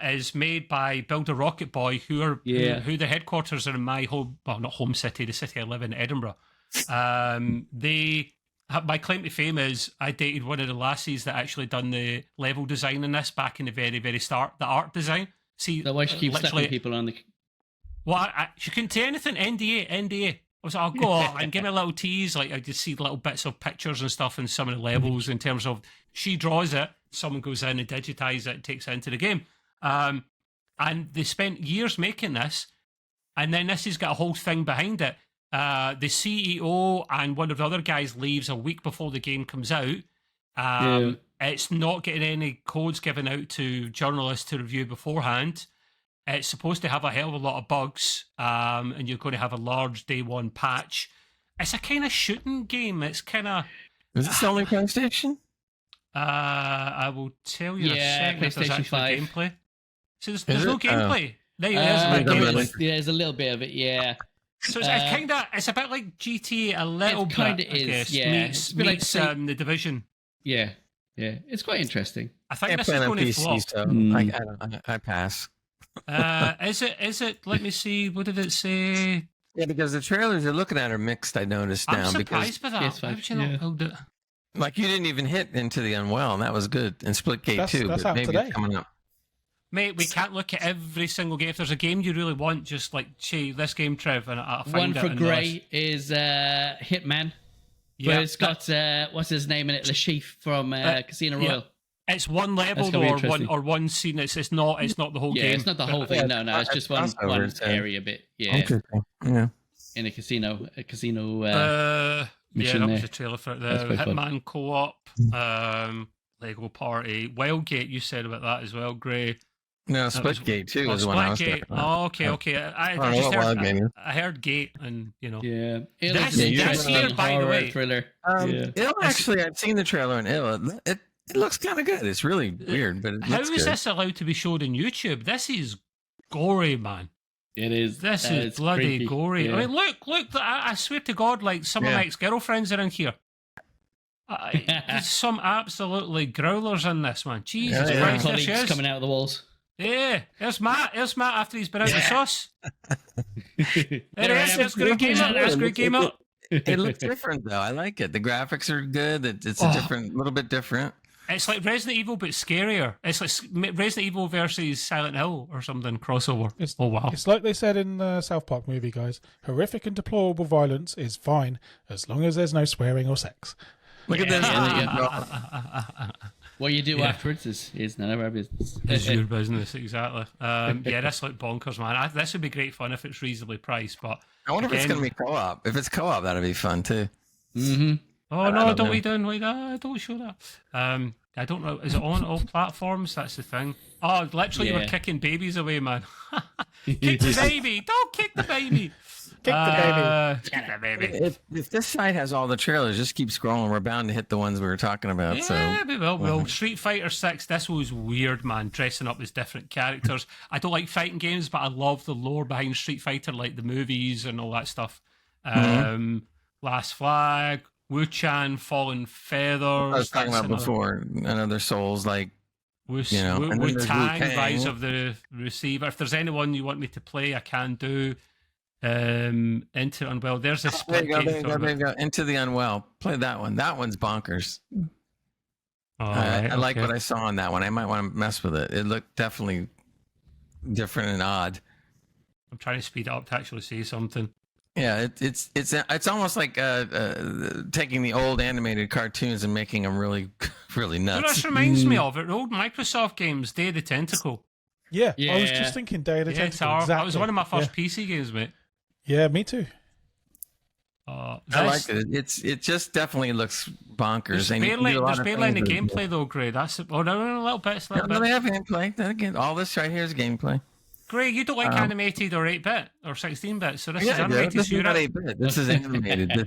is made by Builder Rocket Boy, who the headquarters are in my home... Well, not home city, the city I live in, Edinburgh. My claim to fame is I dated one of the lassies that actually done the level design in this back in the very, very start, the art design. See, the way she keeps slapping people on the... Well, she couldn't say anything. NDA. I was like, I'll go on and give me a little tease. Like, I just see little bits of pictures and stuff in some of the levels in terms of she draws it, someone goes in and digitizes it and takes it into the game. And they spent years making this, and then this has got a whole thing behind it. The CEO and one of the other guys leaves a week before the game comes out. It's not getting any codes given out to journalists to review beforehand. It's supposed to have a hell of a lot of bugs, and you're going to have a large day one patch. It's a kind of shooting game. It's kind of... Is this only PlayStation? I will tell you in a second if there's actually 5. gameplay. So there's no gameplay. There you go. There's a little bit of it, yeah. So it's kind of, it's a bit like GTA a little bit. Kind of is, guess, yeah. Meets the Division. Yeah, it's quite interesting. I think this is going to flop. So I pass. Is it? Let me see. What did it say? Yeah, because the trailers you're looking at are mixed. I noticed now. I'm surprised by that. Why would you not hold it? Like you didn't even hit Into the Unwell, and that was good. And Splitgate too, but maybe today. It's coming up. Mate, we can't look at every single game. If there's a game you really want, just like, this game, Trev, and I'll find it. One for Gray is Hitman. Yeah, it's got what's his name in it? The chief from Casino Royale. It's one level though, or one scene. It's not the whole game. It's not the whole thing. No, it's just one area bit. Yeah. Yeah. In a casino mission. That was a trailer for it. The Hitman co-op, Lego Party, Wildgate. You said about that as well, Gray. No, Splitgate too is one I was talking about. Oh, okay. I heard Gate, and Yeah. That's here, by the way. Thriller. Actually, I've seen the trailer, and it looks kind of good. It's really weird, but it looks good. This allowed to be showed on YouTube? This is gory, man. It is. This is bloody creepy. Gory. Yeah. I mean, look! I swear to God, like some of my ex-girlfriends are in here. There's some absolutely growlers in this, man. Jesus Christ, there she is. Coming out of the walls. Yeah, there's Matt. There's Matt after he's been out the sauce. There he is. That's great game up. That's great game up. It looks different though. I like it. The graphics are good. It's a little bit different. It's like Resident Evil, but scarier. It's like Resident Evil versus Silent Hill or something crossover. Wow. It's like they said in the South Park movie, guys. Horrific and deplorable violence is fine as long as there's no swearing or sex. Look at this. What you do afterwards is none of our business. It's your business, exactly. This looked bonkers, man. This would be great fun if it's reasonably priced, but I wonder if it's going to be co-op. If it's co-op, that'd be fun too. Mm-hmm. Oh no! Don't don't show that. I don't know. Is it on all platforms? That's the thing. Oh, literally, you were kicking babies away, man. Kick the baby! Don't kick the baby! Kick the baby. If this site has all the trailers, just keep scrolling. We're bound to hit the ones we were talking about. Yeah, we will. Well, Street Fighter 6, this was weird, man. Dressing up as different characters. I don't like fighting games, but I love the lore behind Street Fighter, like the movies and all that stuff. Last Flag, Wu-Chan, Fallen Feathers. I was talking about before. Another Souls, like, Wu-Tang, Rise of the Receiver. If there's anyone you want me to play, I can do. Into Unwell. There's a split. There you go. Into the Unwell. Play that one. That one's bonkers. I like what I saw on that one. I might want to mess with it. It looked definitely different and odd. I'm trying to speed it up to actually see something. Yeah, it's almost like taking the old animated cartoons and making them really, really nuts. This reminds me of it. Old Microsoft games, Day of the Tentacle. Yeah, I was just thinking Day of the Tentacle. Exactly. That was one of my first PC games, mate. Yeah, me too. I like it. It just definitely looks bonkers. There's barely any gameplay though, Gray. That's a little bit. No, they have gameplay. Then again, all this right here is gameplay. Gray, you don't like animated or 8-bit or 16-bit, so this is animated. This is not 8-bit. This is animated. This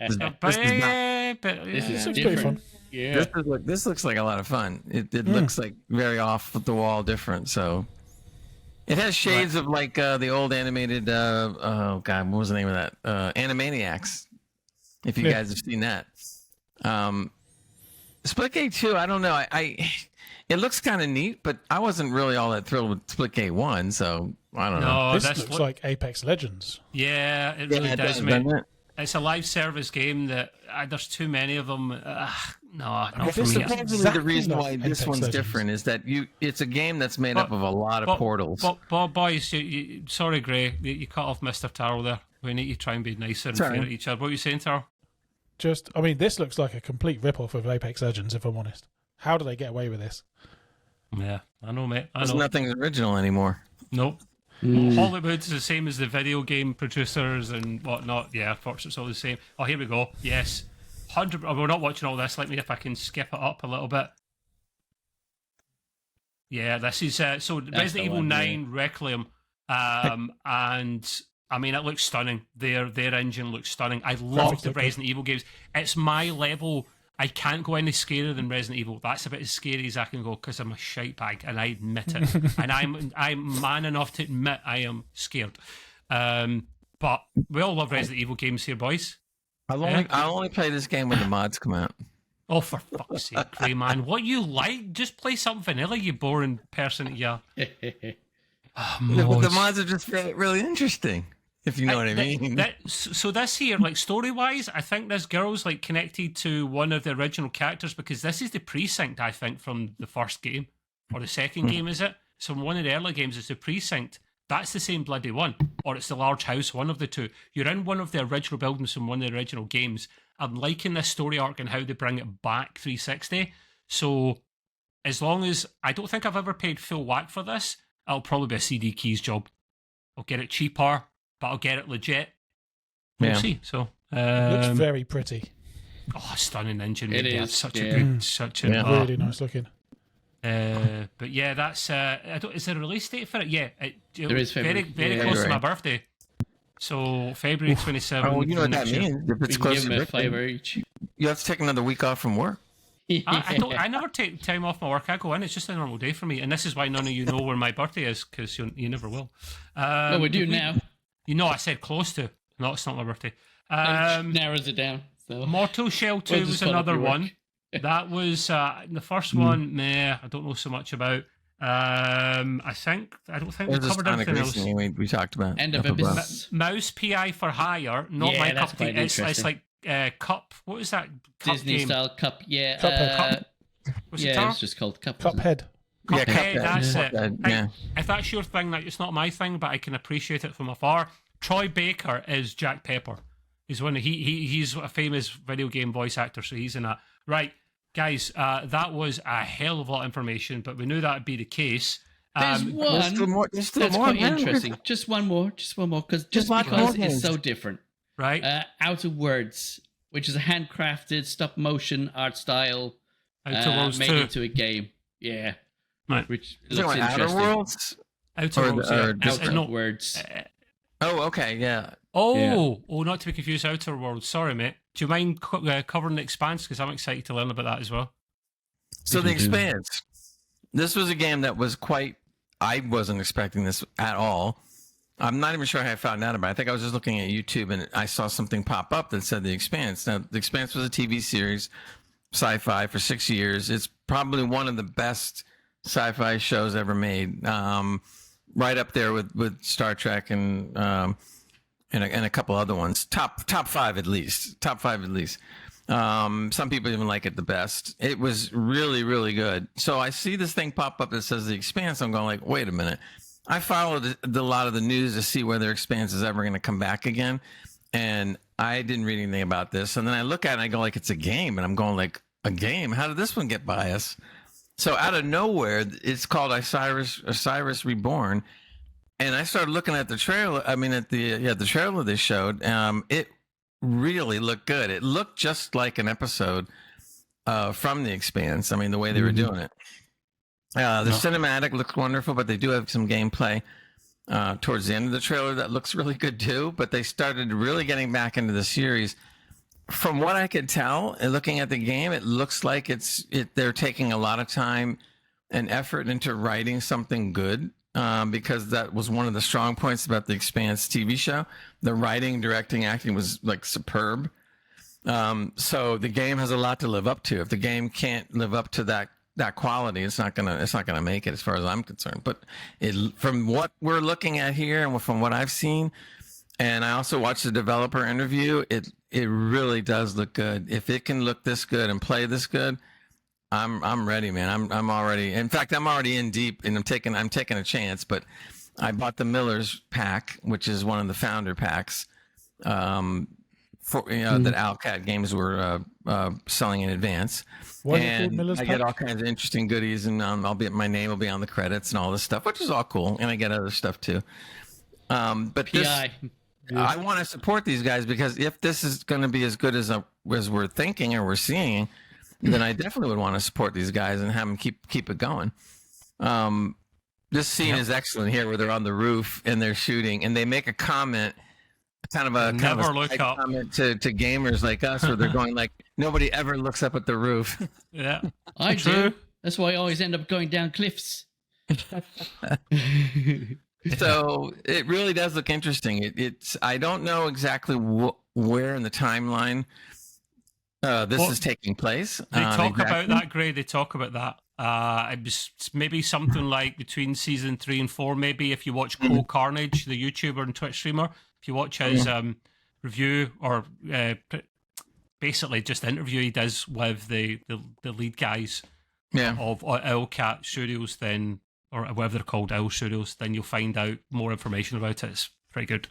is pretty fun. Yeah. This looks like a lot of fun. It looks like very off the wall different. So. It has shades of like the old animated. Oh God, what was the name of that? Animaniacs. If you guys have seen that. Splitgate 2. I don't know. It looks kind of neat, but I wasn't really all that thrilled with Splitgate 1. So I don't know. This looks like Apex Legends. Yeah, it really does, mate. It's a live service game that there's too many of them. Not for me. The reason why this one's different is that it's a game that's made up of a lot of portals. But boys, sorry, Gray, you cut off Mr. Taro there. We need to try and be nicer and fair at each other. What are you saying, Taro? This looks like a complete rip-off of Apex Legends, if I'm honest. How do they get away with this? Yeah, I know, mate. There's nothing original anymore. Nope. Hollywood's the same as the video game producers and whatnot. Yeah, of course, it's all the same. Oh, here we go. Yes. 100. We're not watching all this. Let me if I can skip it up a little bit. Yeah, this is so Resident Evil 9 Requiem, and I mean it looks stunning. Their engine looks stunning. I love the Resident Evil games. It's my level I can't go any scarier than Resident Evil. That's about as scary as I can go because I'm a shite bag, and I admit it. And I'm man enough to admit I am scared. But we all love Resident Evil games here, boys. I'll only play this game when the mods come out. Oh, for fuck's sake, Clay, man. What you like? Just play something vanilla, you boring person that you are. The mods are just really interesting, if you know what I mean. So this here, like, story-wise, I think this girl's, like, connected to one of the original characters because this is the precinct, I think, from the first game. Or the second game, is it? So one of the early games is the precinct. That's the same bloody one. Or it's the large house, one of the two. You're in one of the original buildings from one of the original games. I'm liking this story arc and how they bring it back 360. So as long as... I don't think I've ever paid full whack for this. It'll probably be a CD keys job. I'll get it cheaper, but I'll get it legit. We'll see. So it looks very pretty. Oh, stunning engine. It is. Such a good... really nice looking. But yeah, that's... is there a release date for it? Yeah. There is February. Very close to my birthday. So February 27th. Oh, you know what that means? If it's close to your birthday, you have to take another week off from work. I never take time off my work. I go in. It's just a normal day for me. And this is why none of you know where my birthday is, because you never will. Well, we do now. You know, I said close to. No, it's not my birthday. Narrows it down. So. Mortal Shell 2 was another one. That was the first one. Meh, I don't know so much about. I don't think we covered everything else. We talked about End of Abyss. Mouse PI for hire, not my cup of tea. It's like Cup. What was that? Cup Disney game? Style Cup. Yeah. Cuphead. It's just called Cup. Cuphead. Cuphead. That's it. Yeah. If that's your thing, it's not my thing, but I can appreciate it from afar. Troy Baker is Jack Pepper. He's he's a famous video game voice actor, so he's in that. Right. Guys, that was a hell of a lot of information, but we knew that would be the case. There's one that's quite interesting. Just one more, because it's so different. Right. Out of Words, which is a handcrafted stop-motion art style made into a game. Yeah. Right. Which looks interesting. Outer Worlds? Outer Worlds, Outer Words. Oh, okay, yeah. Not to be confused, Outer Worlds. Sorry, mate. Do you mind covering the Expanse? Because I'm excited to learn about that as well. So the Expanse. This was a game that was I wasn't expecting this at all. I'm not even sure how I found out about it. I think I was just looking at YouTube and I saw something pop up that said The Expanse. Now, The Expanse was a TV series, sci-fi, for 6 years. It's probably one of the best sci-fi shows ever made. Right up there with Star Trek and a couple other ones. Top five at least. Some people even like it the best. It was really, really good. So I see this thing pop up that says The Expanse. I'm going like, wait a minute. I followed a lot of the news to see whether Expanse is ever going to come back again. And I didn't read anything about this. And then I look at it and I go like, it's a game. And I'm going like, a game? How did this one get by us? So out of nowhere, it's called Osiris Reborn. And I started looking at the trailer. I mean, the trailer they showed. It really looked good. It looked just like an episode from The Expanse. I mean, the way they were doing it. The cinematic looks wonderful, but they do have some gameplay towards the end of the trailer that looks really good too. But they started really getting back into the series. From what I could tell, and looking at the game, it looks like they're taking a lot of time and effort into writing something good. Because that was one of the strong points about the Expanse TV show. The writing, directing, acting was like superb. So the game has a lot to live up to. If the game can't live up to that quality, it's not gonna make it, as far as I'm concerned. But from what we're looking at here and from what I've seen, and I also watched the developer interview, it really does look good. If it can look this good and play this good, I'm ready, man. I'm already in deep, and I'm taking a chance. But I bought the Miller's pack, which is one of the founder packs, that Owlcat Games were selling in advance. And I get all kinds of interesting goodies, and my name will be on the credits and all this stuff, which is all cool. And I get other stuff too. But I want to support these guys, because if this is going to be as good as we're thinking or we're seeing, then I definitely would want to support these guys and have them keep it going. This scene is excellent here, where they're on the roof and they're shooting, and they make a comment never look up. Comment to gamers like us, where they're going like, nobody ever looks up at the roof. Yeah, I do. That's why I always end up going down cliffs. So it really does look interesting. It's I don't know exactly where in the timeline this is taking place. They talk about that, Gray. They talk about that. It was maybe something like between season 3 and 4. Maybe if you watch Cole Carnage, the YouTuber and Twitch streamer, if you watch his review or basically just interview he does with the lead guys of Owlcat Studios, then or whatever they're called, Owl Studios, then you'll find out more information about it. It's pretty good.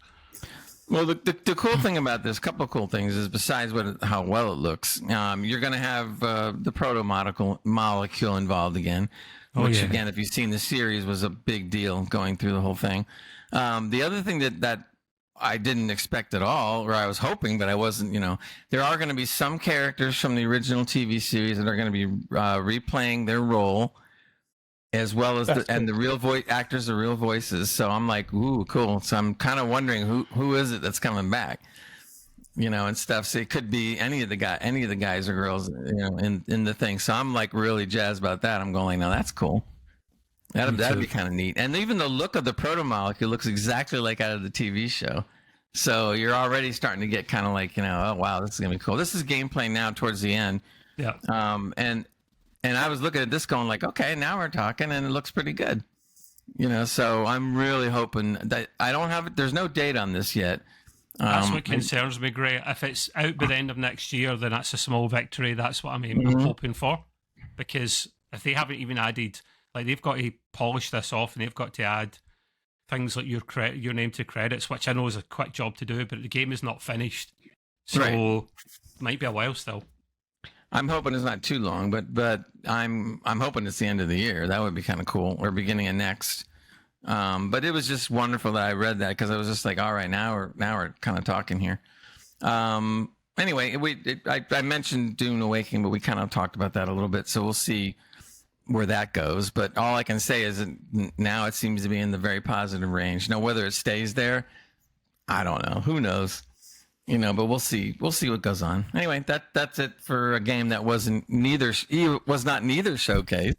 Well, the cool thing about this, couple of cool things, is besides how well it looks, you're going to have the proto-molecule involved again, which, again, if you've seen the series, was a big deal going through the whole thing. The other thing that I didn't expect at all, or I was hoping, but I wasn't, there are going to be some characters from the original TV series that are going to be replaying their role, as well as the real voice actors, the real voices. So I'm like, ooh, cool. So I'm kind of wondering who is it that's coming back, and stuff. So it could be any of the guys or girls, in the thing. So I'm like really jazzed about that. I'm going, now that's cool. That'd be kind of neat. And even the look of the proto-molecule looks exactly like out of the TV show. So you're already starting to get kind of like, oh wow, this is gonna be cool. This is gameplay now towards the end. Yeah. And I was looking at this going like, okay, now we're talking, and it looks pretty good. So I'm really hoping that there's no date on this yet. That's what concerns me, Gray. If it's out by the end of next year, then that's a small victory. That's what I'm hoping for. Because if they haven't even added, like they've got to polish this off, and they've got to add things like your name to credits, which I know is a quick job to do, but the game is not finished. So it might be a while still. I'm hoping it's not too long, but I'm hoping it's the end of the year. That would be kind of cool, or beginning of next. But it was just wonderful that I read that, because I was just like, all right, now we're kind of talking here. Anyway, I mentioned Dune Awakening, but we kind of talked about that a little bit, so we'll see where that goes. But all I can say is that now it seems to be in the very positive range. Now, whether it stays there, I don't know. Who knows? But we'll see. We'll see what goes on. Anyway, that's it for a game that was not neither showcased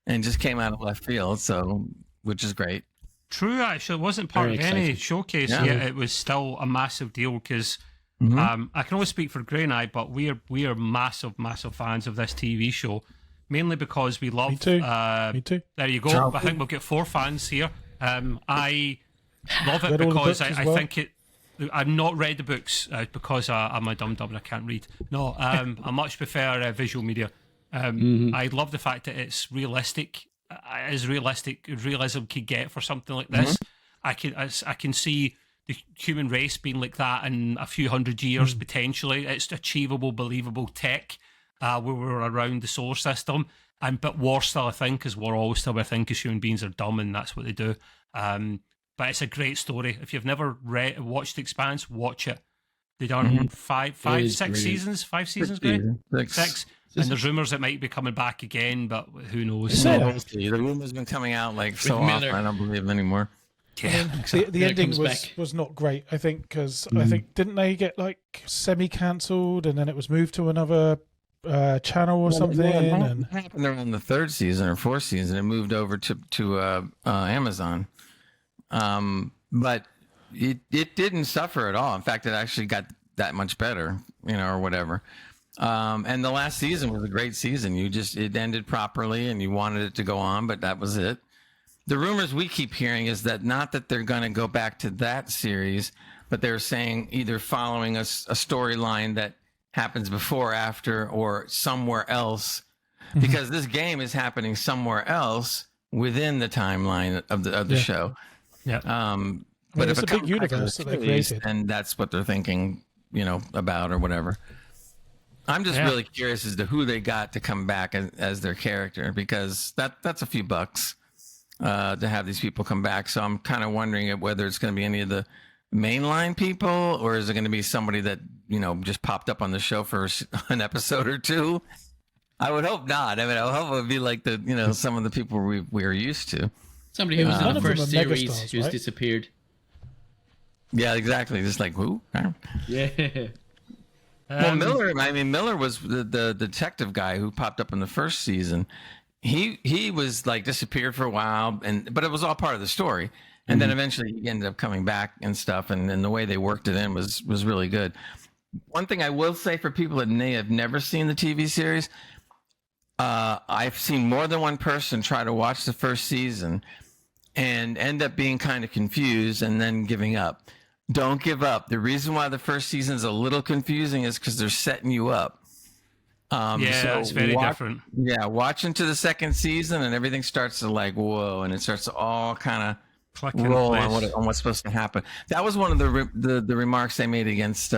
and just came out of left field. So, which is great. True, actually, it wasn't part of any showcase yet. It was still a massive deal because I can only speak for Gray and I, but we are massive fans of this TV show, mainly because we love. Me too. There you go. I think we'll get 4 fans here. I love it because I think it. I've not read the books because I'm a dum-dum and I can't read. No, I much prefer visual media. I love the fact that it's realistic, as realism could get for something like this. I can see the human race being like that in a few hundred years, potentially. It's achievable, believable tech where we're around the solar system. But war's still a thing, because we're always still a thing, because human beings are dumb and that's what they do. But it's a great story. If you've never watched Expanse, watch it. They done 5, 6 seasons. 5 seasons, Gray? 6. And there's rumours it might be coming back again, but who knows? The rumours been coming out like so often. I don't believe them anymore. Yeah, the ending was not great. I think because I think didn't they get like semi-cancelled, and then it was moved to another channel or something? It happened around the 3rd season or 4th season. It moved over to Amazon. But it didn't suffer at all. In fact, it actually got that much better, or whatever. And the last season was a great season. It ended properly, and you wanted it to go on, but that was it. The rumors we keep hearing is that not that they're going to go back to that series, but they're saying either following a storyline that happens before, after, or somewhere else, because this game is happening somewhere else within the timeline of the show. Yeah. But it's a big universe that they created, and that's what they're thinking, about or whatever. I'm just really curious as to who they got to come back as their character, because that's a few bucks to have these people come back. So I'm kind of wondering whether it's going to be any of the mainline people, or is it going to be somebody that just popped up on the show for an episode or 2? I would hope not. I mean, I would hope it would be like some of the people we are used to. Somebody who was in the first series who's disappeared. Yeah, exactly. Just like who? Yeah. Well, Miller was the detective guy who popped up in the first season. He was like disappeared for a while, but it was all part of the story. And then eventually he ended up coming back and stuff, and the way they worked it in was really good. One thing I will say for people that may have never seen the TV series, I've seen more than one person try to watch the first season and end up being kind of confused and then giving up. Don't give up. The reason why the first season is a little confusing is because they're setting you up. It's very different. Yeah, watch into the second season and everything starts to like, whoa, and it starts to all kind of roll on what's supposed to happen. That was one of the remarks they made against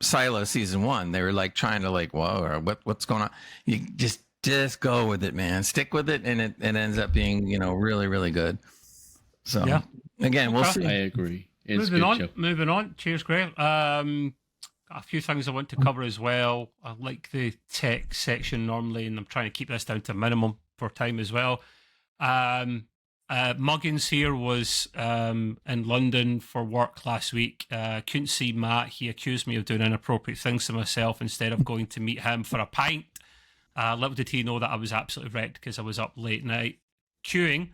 Silo season 1. They were like trying to like, whoa, what's going on? You just go with it, man. Stick with it, and it ends up being really, really good. So again, we'll see. I agree. Moving on. Cheers, Greg. A few things I want to cover as well. I like the tech section normally, and I'm trying to keep this down to a minimum for time as well. Muggins here was in London for work last week. Couldn't see Matt. He accused me of doing inappropriate things to myself instead of going to meet him for a pint. Little did he know that I was absolutely wrecked because I was up late night queuing.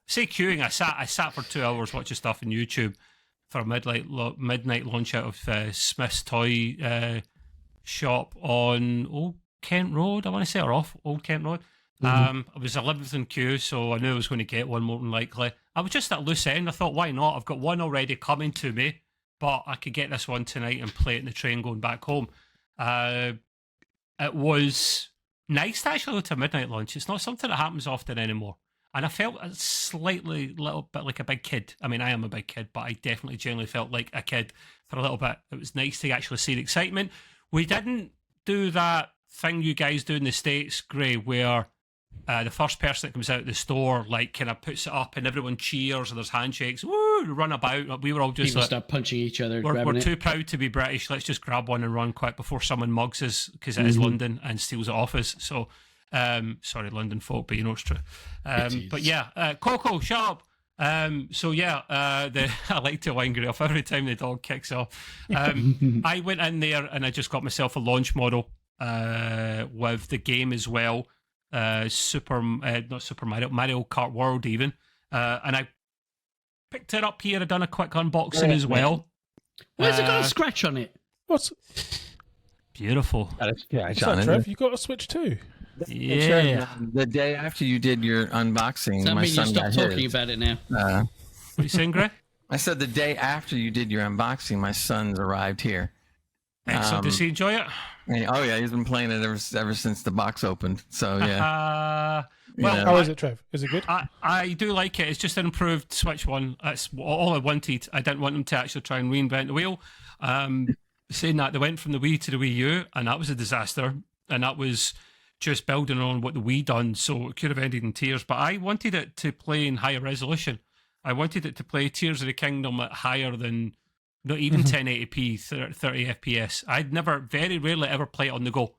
Say queuing, I sat for 2 hours watching stuff on YouTube for a midnight launch out of Smith's Toy shop on Old Kent Road, I want to say, or off Old Kent Road. I was 11th in queue, so I knew I was going to get one more than likely. I was just at loose end. I thought, why not? I've got one already coming to me, but I could get this one tonight and play it in the train going back home. It was nice to actually go to a midnight launch. It's not something that happens often anymore. And I felt a little bit like a big kid. I mean, I am a big kid, but I definitely generally felt like a kid for a little bit. It was nice to actually see the excitement. We didn't do that thing you guys do in the States, Gray, where the first person that comes out of the store like kind of puts it up and everyone cheers and there's handshakes, woo, run about. We were all just people start punching each other. We're too proud to be British. Let's just grab one and run quick before someone mugs us because it is London and steals it off us. So, sorry, London folk, but you know it's true. But yeah, Coco, shut up. I like to wind Gray off every time the dog kicks off. I went in there and I just got myself a launch model with the game as well. Not Super Mario Kart World even, and I picked it up here. I've done a quick unboxing as well. Where's it got a scratch on it? What's beautiful? John, Trev, you got a Switch too? Yeah. The day after you did your unboxing, so my son you got talking his. about it now. What are you saying, Greg? I said the day after you did your unboxing, my son's arrived here. Excellent. Does he enjoy it? Oh yeah, he's been playing it ever since the box opened. So yeah. How is it, Trev? Is it good? I do like it. It's just an improved Switch One. That's all I wanted. I didn't want them to actually try and reinvent the wheel. Saying that, they went from the Wii to the Wii U, and that was a disaster. And that was just building on what the Wii done, so it could have ended in tears. But I wanted it to play in higher resolution. I wanted it to play Tears of the Kingdom at higher than not even 1080p, 30 FPS. I'd very rarely ever play it on the go.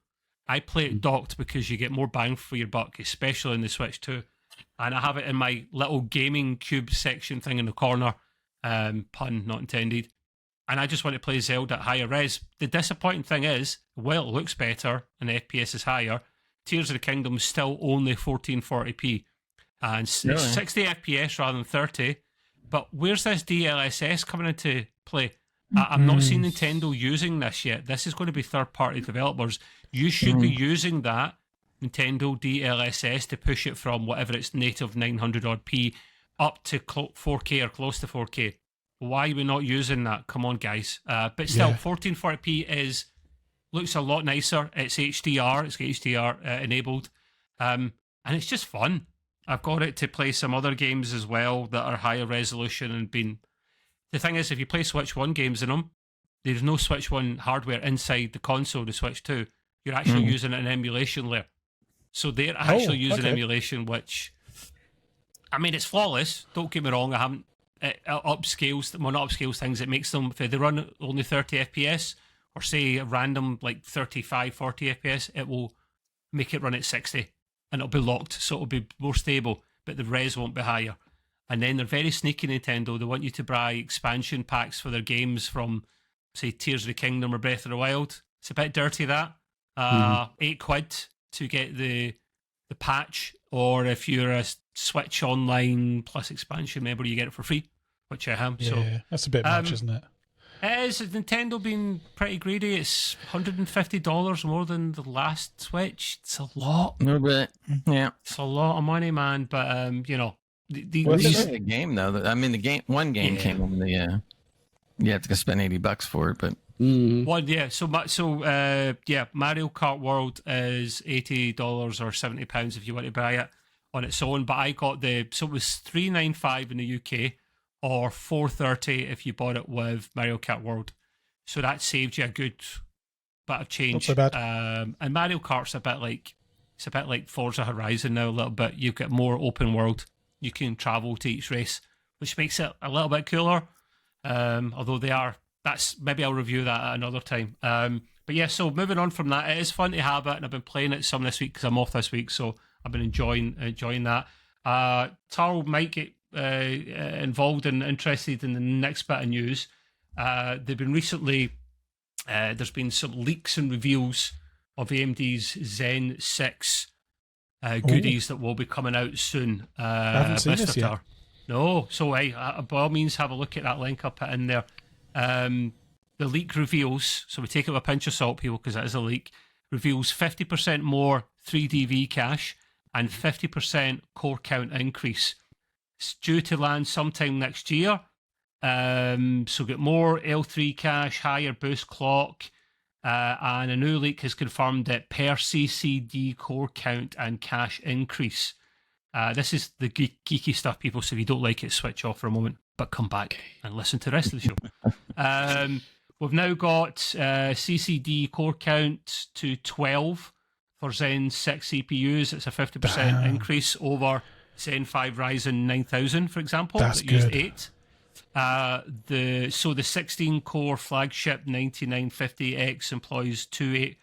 I play it docked because you get more bang for your buck, especially in the Switch 2. And I have it in my little gaming cube section thing in the corner, pun not intended. And I just want to play Zelda at higher res. The disappointing thing is, while it looks better and the FPS is higher, Tears of the Kingdom is still only 1440p. And it's 60 FPS rather than 30. But where's this DLSS coming into play? I'm not seeing Nintendo using this yet. This is going to be third-party developers. You should be using that Nintendo DLSS to push it from whatever its native 900-odd-p up to 4K or close to 4K. Why are we not using that? Come on, guys. But still, 1440p looks a lot nicer. It's HDR. It's got HDR enabled. And it's just fun. I've got it to play some other games as well that are higher resolution and been... The thing is, if you play Switch 1 games in them, there's no Switch 1 hardware inside the console, the Switch 2. You're actually using an emulation layer. So they're actually using emulation, which... I mean, it's flawless. Don't get me wrong. I haven't upscales... Well, not upscales things. It makes them... If they run only 30 FPS, or say a random, like 35, 40 FPS, it will make it run at 60. And it'll be locked, so it'll be more stable, but the res won't be higher. And then they're very sneaky, Nintendo. They want you to buy expansion packs for their games from, say, Tears of the Kingdom or Breath of the Wild. It's a bit dirty, that. £8 to get the patch, or if you're a Switch Online plus expansion member, you get it for free, which I am. Yeah, so that's a bit much, isn't it? It is. Nintendo being pretty greedy. It's $150 more than the last Switch. It's a lot. A little bit, yeah. It's a lot of money, man. But you know, it's a game though. I mean, one game came on the. You have to spend $80 for it, but. One, yeah. So Mario Kart World is $80 or £70 if you want to buy it on its own. But I got so it was $395 in the UK or $430 if you bought it with Mario Kart World. So that saved you a good bit of change. Not so bad. And Mario Kart's a bit like Forza Horizon now a little bit. You've got more open world. You can travel to each race, which makes it a little bit cooler. Although maybe I'll review that at another time. But yeah, so moving on from that, it is fun to have it, and I've been playing it some this week because I'm off this week, so I've been enjoying that. Taro might get involved and interested in the next bit of news. They've been recently, there's been some leaks and reveals of AMD's Zen 6 goodies that will be coming out soon. I haven't seen this yet. No, so by all means have a look at that link up in there. The leak reveals, so we take it with a pinch of salt, people, because that is a leak, reveals 50% more 3D cache and 50% core count increase. It's due to land sometime next year. So get more L3 cache, higher boost clock, and a new leak has confirmed that per CCD core count and cache increase. This is the geeky stuff, people, so if you don't like it, switch off for a moment, but come back and listen to the rest of the show. We've now got CCD core count to 12 for Zen 6 CPUs. It's a 50% increase over Zen 5 Ryzen 9000, for example. That's that used good. 8. So the 16-core flagship 9950X employs 2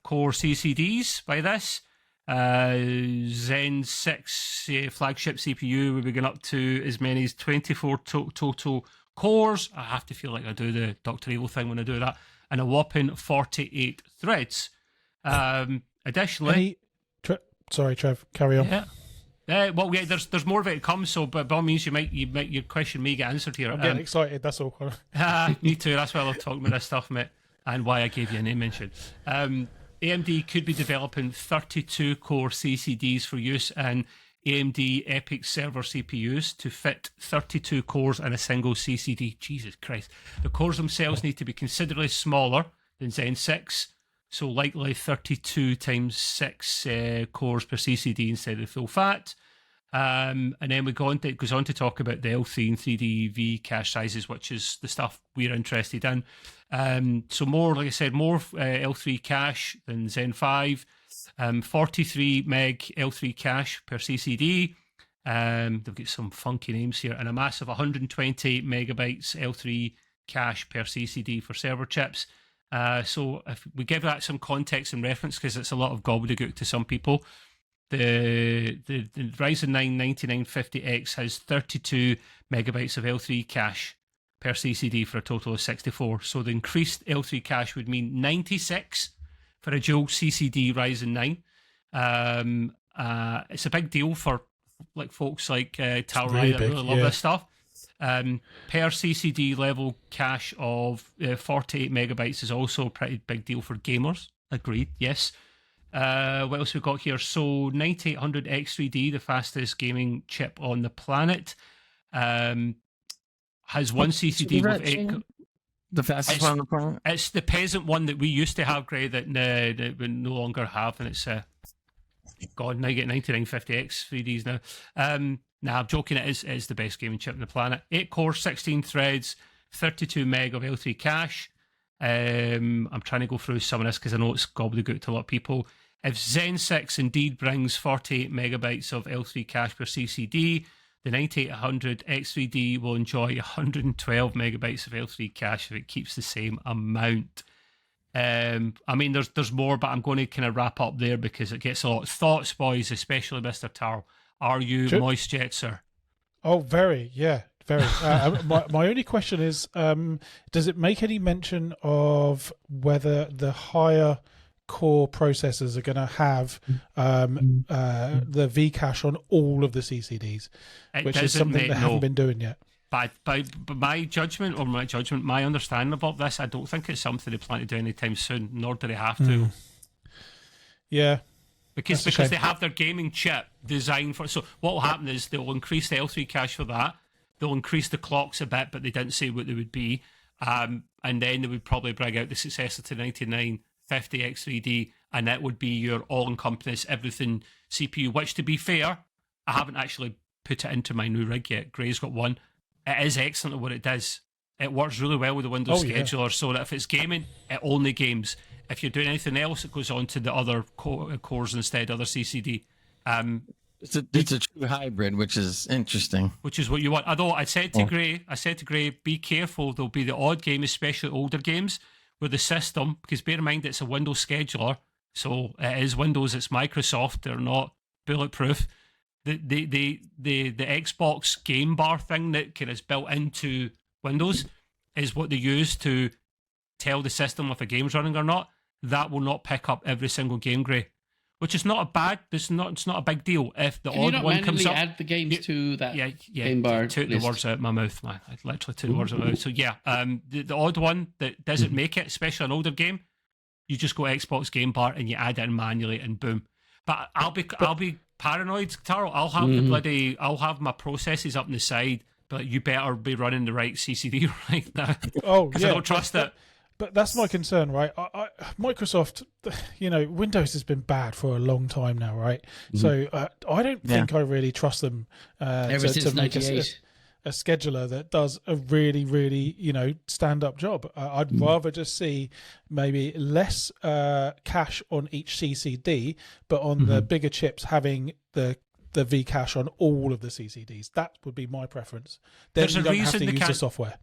8-core CCDs by this. Zen 6 flagship CPU will be going up to as many as 24 total cores. I have to feel like I do the Dr. Evil thing when I do that. And a whopping 48 threads. Additionally... Sorry, Trev, carry on. Yeah. There's more of it to come, so by all means your question may get answered here. I'm getting excited, that's all. Me too, that's why I love talking about this stuff, mate, and why I gave you a name mention. AMD could be developing 32-core CCDs for use in AMD EPYC server CPUs to fit 32 cores in a single CCD. Jesus Christ. The cores themselves need to be considerably smaller than Zen 6, so likely 32 times 6 cores per CCD instead of full fat. And then it goes on to talk about the L3 and 3DV cache sizes, which is the stuff we're interested in. So more, like I said, more L3 cache than Zen 5, 43 meg L3 cache per CCD. They've got some funky names here, and a massive 128 megabytes L3 cache per CCD for server chips. So if we give that some context and reference, because it's a lot of gobbledygook to some people, the Ryzen 9 9950X has 32 megabytes of L3 cache per CCD for a total of 64. So the increased L3 cache would mean 96 for a dual CCD Ryzen 9. It's a big deal for like folks like Tal Rai that really love this stuff. Per CCD level cache of 48 megabytes is also a pretty big deal for gamers. Agreed, yes. What else we got here? So 9800 X3D, the fastest gaming chip on the planet, has one CCD with 8... The fastest one on the planet? It's the peasant one that we used to have, Gray, that we no longer have, and it's God, now you get 9950X 3Ds now. Nah, I'm joking, it is the best gaming chip on the planet. 8 cores, 16 threads, 32 meg of L3 cache. I'm trying to go through some of this because I know it's gobbledygook to a lot of people. If Zen 6 indeed brings 48 megabytes of L3 cache per CCD, the 9800 X3D will enjoy 112 megabytes of L3 cache if it keeps the same amount. I mean, there's more, but I'm going to kind of wrap up there because it gets a lot of thoughts, boys, especially Mr. Tarl. Are you moist yet, sir? Oh, very, yeah, very. My only question is, does it make any mention of whether the higher core processors are going to have the Vcache on all of the CCDs, which is something they haven't been doing yet? By my judgment, my understanding about this, I don't think it's something they plan to do anytime soon, nor do they have to. Yeah. Because they have their gaming chip designed for. So what will happen is they'll increase the L3 cache for that. They'll increase the clocks a bit, but they didn't say what they would be. And then they would probably bring out the successor to 9950 X3D, and that would be your all-encompassing everything CPU. Which, to be fair, I haven't actually put it into my new rig yet. Gray's got one. It is excellent at what it does. It works really well with the Windows scheduler, so that if it's gaming, it only games. If you're doing anything else, it goes on to the other cores instead, other CCD. It's a true hybrid, which is interesting. Which is what you want. Although I said to Gray, be careful. There'll be the odd game, especially older games, where the system, because bear in mind it's a Windows scheduler, so it is Windows, it's Microsoft, they're not bulletproof. The Xbox game bar thing that kind of is built into Windows is what they use to tell the system if a game's running or not. That will not pick up every single game, Gray, which is not it's not a big deal if the odd one comes up. Add the games to that game bar. Took the words out of my mouth, man. I literally took the words out of my mouth. So yeah, the odd one that doesn't make it, especially an older game, you just go Xbox game bar and you add it in manually and boom. But I'll be paranoid, Taro. I'll have my processes up on the side, but you better be running the right CCD right now. Oh, because I don't trust it. But that's my concern, right? Microsoft, Windows has been bad for a long time now, right? So I don't think I really trust them to make a scheduler that does a really, really, stand-up job. I'd rather just see maybe less cache on each CCD, but on the bigger chips having the Vcache on all of the CCDs. That would be my preference. Then you don't have to use the software.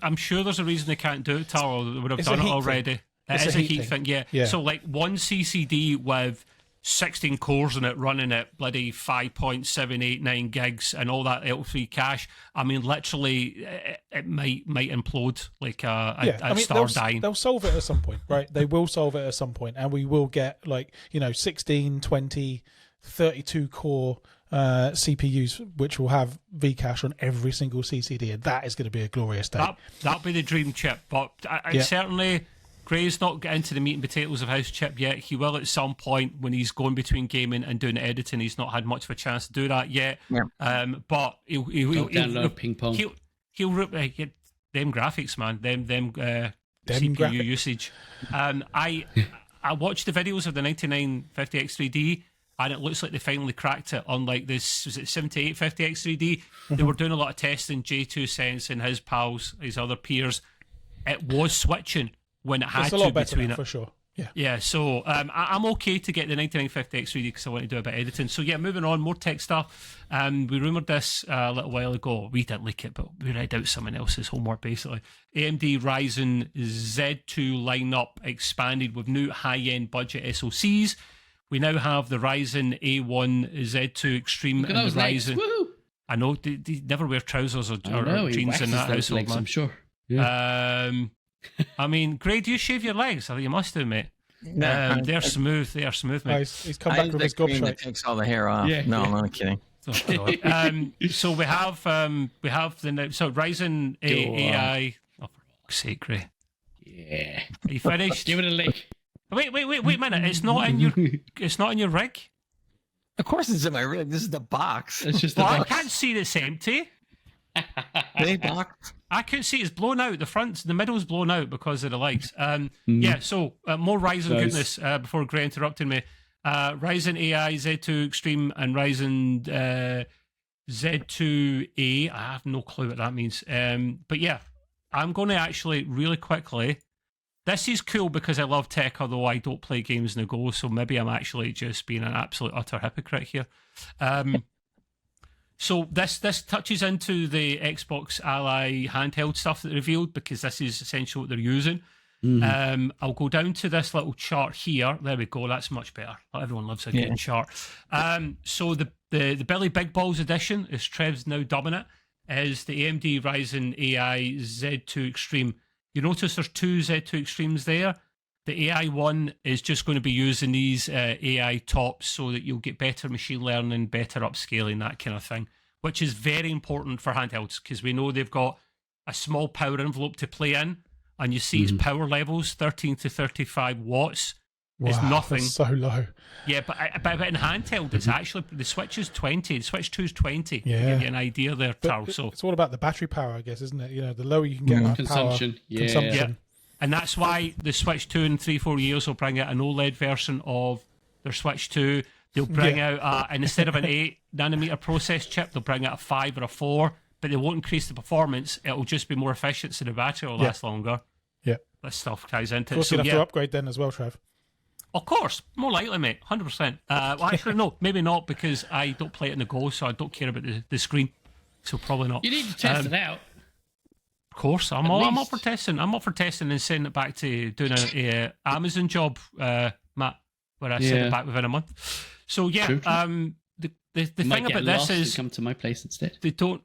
I'm sure there's a reason they can't do it, Taro. They would have done it already. It is a heat thing, yeah. So like one CCD with 16 cores in it running at bloody 5.789 gigs and all that L3 cache, I mean, literally, it might implode like a star dying. They'll solve it at some point, right? They will solve it at some point, and we will get 16, 20, 32 core CPUs which will have Vcache on every single CCD, and that is going to be a glorious day. That'll be the dream chip, but I certainly, Gray's not getting into the meat and potatoes of house chip yet. He will at some point when he's going between gaming and doing editing. He's not had much of a chance to do that yet. But he'll download ping pong. He'll rip them graphics, man. Them CPU usage. I watched the videos of the 9950 X3D. And it looks like they finally cracked it. Unlike this, was it 7850 X3D? They were doing a lot of testing. J2 Sense and his pals, his other peers, it was switching when it had to. It's a lot better between it for sure. Yeah. So I'm okay to get the 9950 X3D because I want to do a bit of editing. So yeah, moving on, more tech stuff. We rumoured this a little while ago. We didn't leak it, but we read out someone else's homework basically. AMD Ryzen Z2 lineup expanded with new high-end budget SoCs. We now have the Ryzen A1 Z2 Extreme and the Ryzen. Woo! I know they never wear trousers or jeans in that household, legs, man. I'm sure. Yeah. I mean, Gray, do you shave your legs? I think you must do, mate. No, they're smooth. They are smooth, mate. He's come back with his gob shot. Takes all the hair off. No, I'm not kidding. Oh, so we have Ryzen AI. Oh, for fuck's sake, Gray. Yeah. Are you finished? Give it a lick. Wait a minute. It's not in your rig. Of course it's in my rig. This is the box. It's just the box. I can't see that it's empty. Big box. I couldn't see it's blown out. The middle's blown out because of the lights. Yeah, so more Ryzen goodness before Gray interrupted me. Ryzen AI Z2 Extreme and Ryzen Z2A. I have no clue what that means. But yeah, I'm going to actually really quickly. This is cool because I love tech, although I don't play games in the Go, so maybe I'm actually just being an absolute utter hypocrite here. So this touches into the Xbox Ally handheld stuff that they revealed because this is essentially what they're using. I'll go down to this little chart here. There we go. That's much better. Everyone loves a good chart. So the The Billy Big Balls edition, as Trev's now dubbing it, is the AMD Ryzen AI Z2 Extreme. You notice there's two Z2 Extremes there. The AI one is just going to be using these AI tops so that you'll get better machine learning, better upscaling, that kind of thing, which is very important for handhelds because we know they've got a small power envelope to play in, and you see its power levels, 13 to 35 watts. Wow, is nothing. That's so low. Yeah, but in handheld, it's actually, the Switch is 20. The Switch 2 is 20. Yeah. To give you an idea there, Tarl. So it's all about the battery power, I guess, isn't it? You know, the lower you can get consumption. Consumption. Yeah. And that's why the Switch 2 in 3-4 years will bring out an OLED version of their Switch 2. They'll bring out, and instead of an 8 nanometer process chip, they'll bring out a 5 or a 4, but they won't increase the performance. It'll just be more efficient, so the battery will last longer. Yeah. This stuff ties into it. Of course, you'd have to upgrade then as well, Trev. Of course, more likely, mate, 100%. Well, actually, no, maybe not, because I don't play it in the Go, so I don't care about the screen. So probably not. You need to test it out. Of course, I'm up for testing. I'm up for testing and sending it back to doing a Amazon job, Matt, where I send it back within a month. So yeah, True. The thing about this is come to my place instead. They don't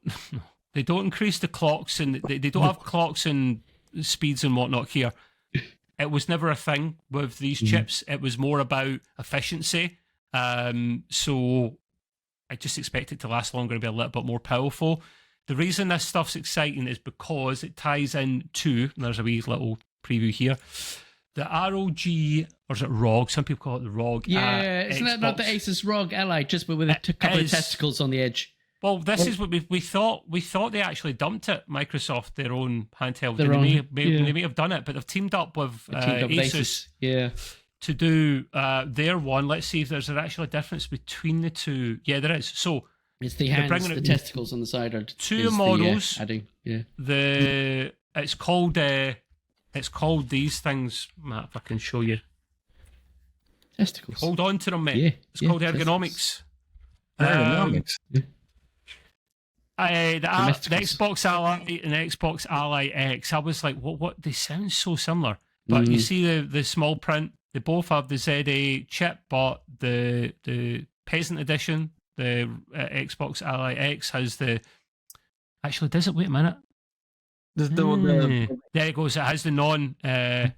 increase the clocks, and they don't have clocks and speeds and whatnot here. It was never a thing with these chips. It was more about efficiency. So I just expect it to last longer and be a little bit more powerful. The reason this stuff's exciting is because it ties into, and there's a wee little preview here, the ROG, or is it ROG? Some people call it the ROG. Yeah, isn't that not the Asus ROG Ally, just with a couple of testicles on the edge? Well, this is what we thought. We thought they actually dumped it. Microsoft, their own handheld. They may have done it, but they've teamed up with Asus to do their one. Let's see if there's actually a difference between the two. Yeah, there is. So it's the hands, the testicles on the side are two models. Adding, it's called these things, Matt. If I can show you, testicles. Hold on to them, mate. Yeah, it's called ergonomics. Ergonomics. The Xbox Ally and Xbox Ally X. I was like, what? They sound so similar, but you see the small print. They both have the ZA chip, but the Peasant Edition, the Xbox Ally X has the. Actually, does it? Wait a minute. There it goes. It has the non A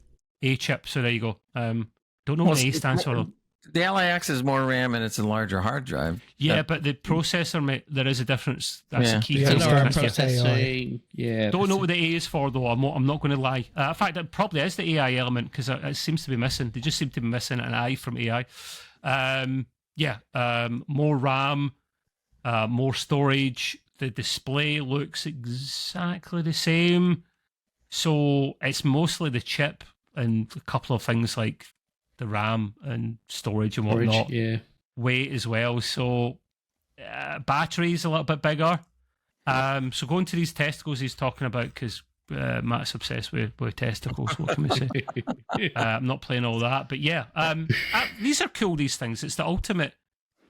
chip. So there you go. Don't know what A stands for. The Ally X is more RAM and it's a larger hard drive. Yeah, but the processor, mate, there is a difference. That's the key thing. Processing. Yeah. Don't know what the A is for, though. I'm not going to lie. In fact, it probably is the AI element because it seems to be missing. They just seem to be missing an I from AI. More RAM, more storage. The display looks exactly the same. So it's mostly the chip and a couple of things like the RAM and storage and whatnot. Weight as well. So battery's a little bit bigger. So going to these testicles he's talking about, because Matt's obsessed with testicles. What can we say? I'm not playing all that, but yeah, these are cool. These things. It's the ultimate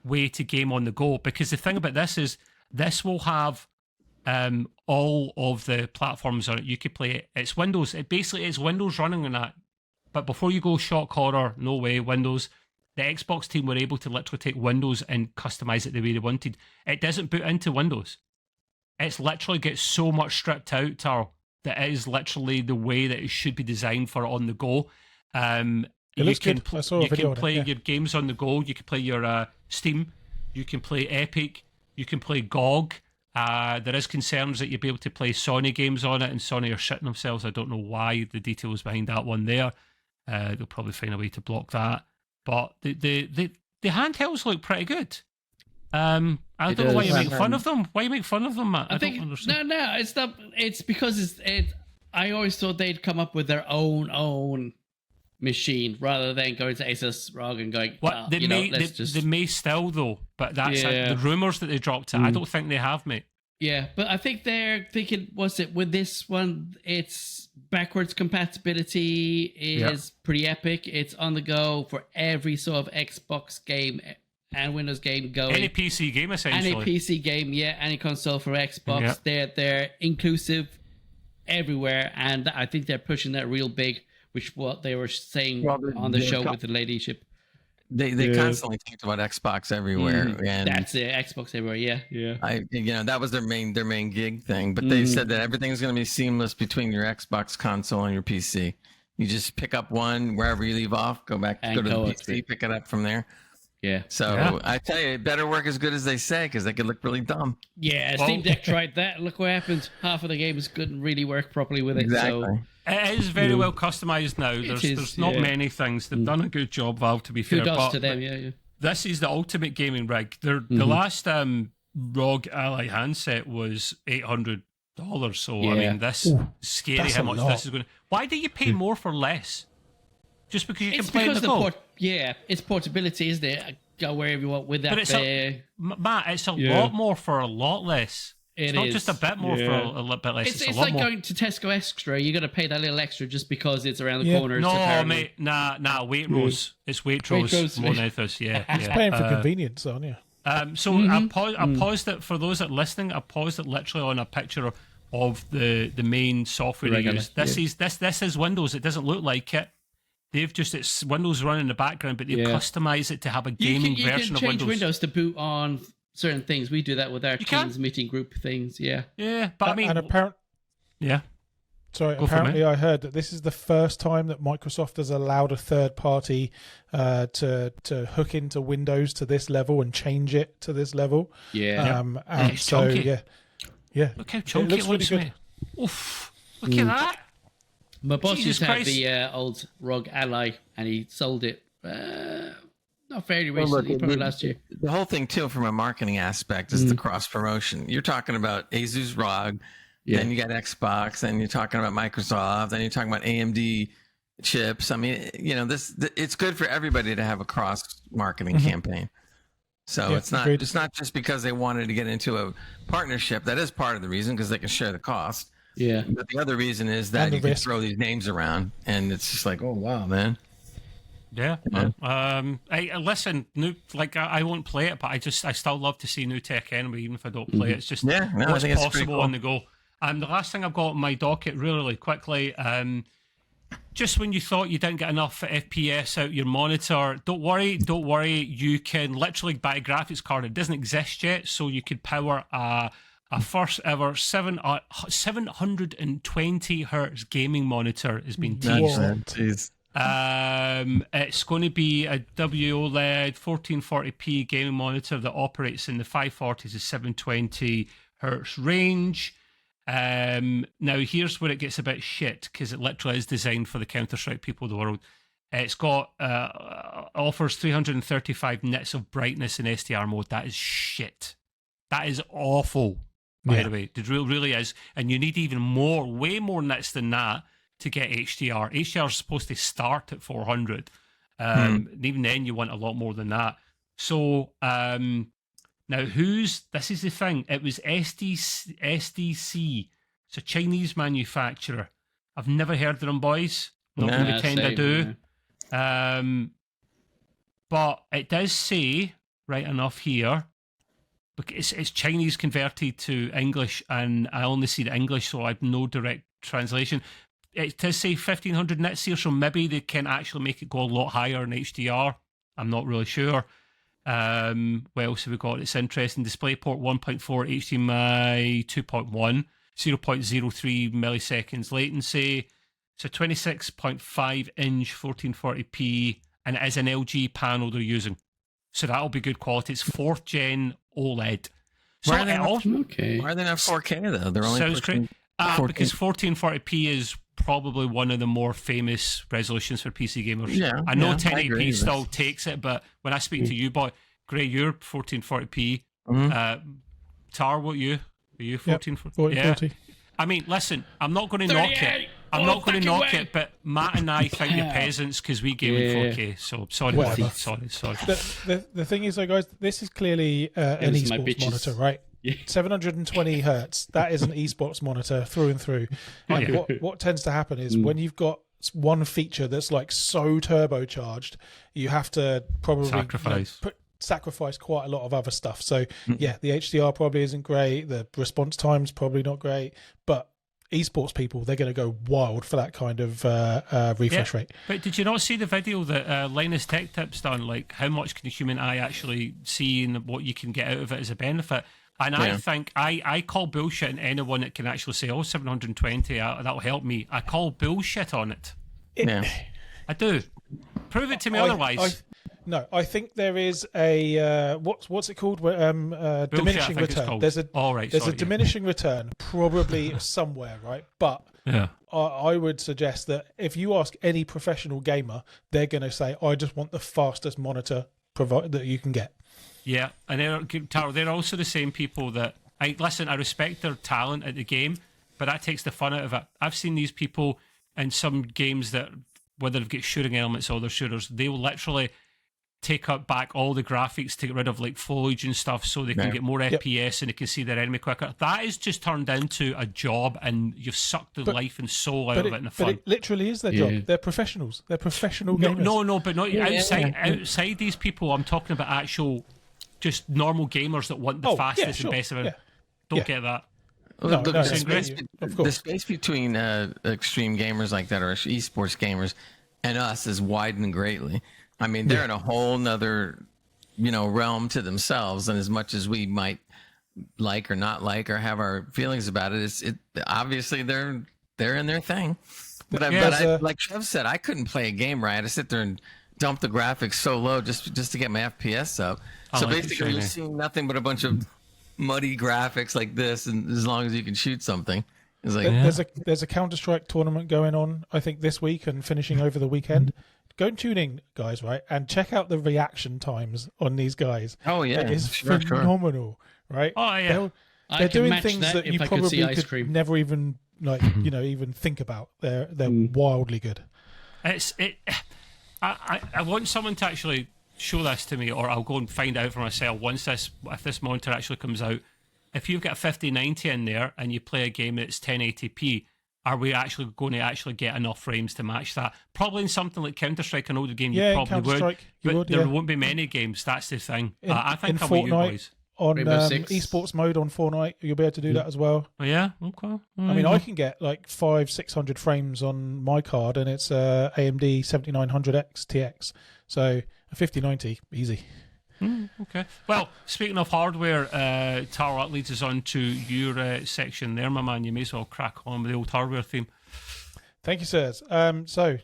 way to game on the go, because the thing about this is this will have all of the platforms on it. You could play it. It's Windows. It basically is Windows running on that. But before you go shock horror, no way, Windows. The Xbox team were able to literally take Windows and customize it the way they wanted. It doesn't boot into Windows. It's literally gets so much stripped out, Tarl, that it is literally the way that it should be designed for on the go. You can play your games on the go. You can play your Steam. You can play Epic. You can play GOG. There is concerns that you'll be able to play Sony games on it, and Sony are shitting themselves. I don't know why, the details behind that one there. They'll probably find a way to block that. But the handhelds look pretty good. I don't know why you make fun of them. Why you make fun of them, Matt? I don't understand. No, it's not. It's because I always thought they'd come up with their own machine rather than going to Asus ROG and going. They may still though, but that's the rumors that they dropped it. I don't think they have, mate. Yeah, but I think they're thinking, with this one, it's backwards compatibility is pretty epic. It's on the go for every sort of Xbox game and Windows game going. Any PC game, essentially. Any PC game, any console for Xbox. Yeah. They're inclusive everywhere, and I think they're pushing that real big, which what they were saying on the show with the ladyship. They constantly talked about Xbox everywhere, and that's it. Xbox everywhere. Yeah. That was their main gig thing. But they said that everything's going to be seamless between your Xbox console and your PC. You just pick up one wherever you leave off, go back, go to the PC, pick it up from there. Yeah. So I tell you, it better work as good as they say, because they could look really dumb. Yeah, Steam Deck tried that. Look what happened. Half of the games couldn't really work properly with it. Exactly. So. It is very well customized now. There's not many things. They've done a good job, Valve, to be fair. Kudos to them, yeah. This is the ultimate gaming rig. The last ROG Ally handset was $800. So, I mean, this scary how much this is going to... Why do you pay more for less? Just because you can play the go? It's portability, isn't it? Go wherever you want with that. But Matt, it's a lot more for a lot less. It's not just a bit more for a little bit less. It's like going to Tesco Extra. You got to pay that little extra just because it's around the corner. No, mate, nah. Waitrose. It's Waitrose more than anything. Yeah, it's paying for convenience, aren't you? So I paused it for those that are listening. I paused it literally on a picture of the main software they use. This is Windows. It doesn't look like it. It's Windows running in the background, but they've customized it to have a gaming version of Windows. You can change Windows to boot on certain things. We do that with our Teams meeting group things. Yeah, but I mean, apparently I heard that this is the first time that Microsoft has allowed a third party to hook into Windows to this level and change it to this level. Yeah, and so chunky. Yeah. Look how chunky it looks, mate. Oof! Look at that. My boss used to have the old ROG Ally, and he sold it not fairly recently, probably last year. The whole thing, too, from a marketing aspect, is the cross promotion. You're talking about Asus ROG, then you got Xbox, then you're talking about Microsoft, then you're talking about AMD chips. I mean, it's good for everybody to have a cross marketing campaign. So it's not just because they wanted to get into a partnership. That is part of the reason, because they can share the cost. Yeah. But the other reason is that you can throw these names around, and it's just like, oh wow, man. Yeah. Listen, I won't play it, but I still love to see new tech anyway, even if I don't play it. It's just what's possible on the go. The last thing I've got on my docket, really quickly, just when you thought you didn't get enough FPS out your monitor, don't worry. You can literally buy a graphics card. It doesn't exist yet, so you could power a first ever 720 hertz gaming monitor has been teased. It's going to be a WOLED 1440p gaming monitor that operates in the 540 to 720 hertz range. Now here's where it gets a bit shit, because it literally is designed for the Counter-Strike people of the world. It's got offers 335 nits of brightness in SDR mode. That is shit. That is awful. By the way, it really is. And you need even more, way more nits than that to get HDR. HDR is supposed to start at 400. And even then, you want a lot more than that. So now, this is the thing. It was SDC. It's a Chinese manufacturer. I've never heard of them, boys. Not going to pretend I do. But it does say, right enough here, because it's Chinese converted to English, and I only see the English, so I have no direct translation. It does say 1500 nits here, so maybe they can actually make it go a lot higher in HDR. I'm not really sure. What else have we got? It's interesting. DisplayPort 1.4, HDMI 2.1, 0.03 milliseconds latency. It's a 26.5 inch 1440p, and it is an LG panel they're using. So that'll be good quality. It's 4th gen OLED. So why are they not 4K though? They're only pushing 14. Because 1440p is probably one of the more famous resolutions for PC gamers. Yeah, I know 1080p still takes it, but when I speak to you, boy, Gray, you're 1440p. Tar, what you? Are you 1440? Yeah. I mean, listen, I'm not going to knock it. But Matt and I think you're peasants because we game in 4K. So sorry. The thing is, though, guys, this is clearly an esports monitor, right? 720 hertz. That is an esports monitor through and through. And what tends to happen is when you've got one feature that's like so turbocharged, you have to probably sacrifice quite a lot of other stuff. So the HDR probably isn't great. The response time's probably not great, but esports people, they're going to go wild for that kind of refresh rate. But did you not see the video that Linus Tech Tips done? Like, how much can the human eye actually see and what you can get out of it as a benefit? And I think I call bullshit on anyone that can actually say, 720, that'll help me. I call bullshit on it. I do. Prove it to me otherwise. I think there is a what's it called? Diminishing return. There's a diminishing return probably somewhere, right? But I would suggest that if you ask any professional gamer, they're going to say, "I just want the fastest monitor that you can get." Yeah, and they're also the same people that I respect their talent at the game, but that takes the fun out of it. I've seen these people in some games that, whether they've got shooting elements or other shooters, they will literally take up back all the graphics to get rid of like foliage and stuff so they can get more FPS and they can see their enemy quicker. That is just turned into a job, and you've sucked the life and soul out of it and the fun. But it literally is their job. They're professionals. They're professional gamers. No, but not outside these people. I'm talking about actual, just normal gamers that want the fastest and best of it. Don't get that. Well, the space between extreme gamers like that, or esports gamers, and us is widened greatly. I mean, they're in a whole nother, realm to themselves. And as much as we might like or not like or have our feelings about it, obviously they're in their thing. But like Trev said, I couldn't play a game where I had to sit there and dump the graphics so low just to get my FPS up. So basically, you're seeing nothing but a bunch of muddy graphics like this, and as long as you can shoot something. It's like, there's a Counter-Strike tournament going on, I think, this week and finishing over the weekend. Go and tune in, guys, right? And check out the reaction times on these guys. Oh, yeah. It is phenomenal, right? Oh, yeah. They're doing things that you probably could never even, even think about. They're wildly good. I want someone to actually show this to me, or I'll go and find out for myself if this monitor actually comes out. If you've got a 5090 in there and you play a game that's 1080p, are we actually going to actually get enough frames to match that? Probably in something like Counter-Strike, an older game, you probably would. There won't be many games. That's the thing. I think I'm with you boys. On esports mode on Fortnite, you'll be able to do that as well. Oh, yeah? Okay. I mean, I can get like 500-600 frames on my card, and it's AMD 7900X TX. So a 5090, easy. Okay. Well, speaking of hardware, Taro, that leads us on to your section there, my man. You may as well crack on with the old hardware theme. Thank you, sirs. So,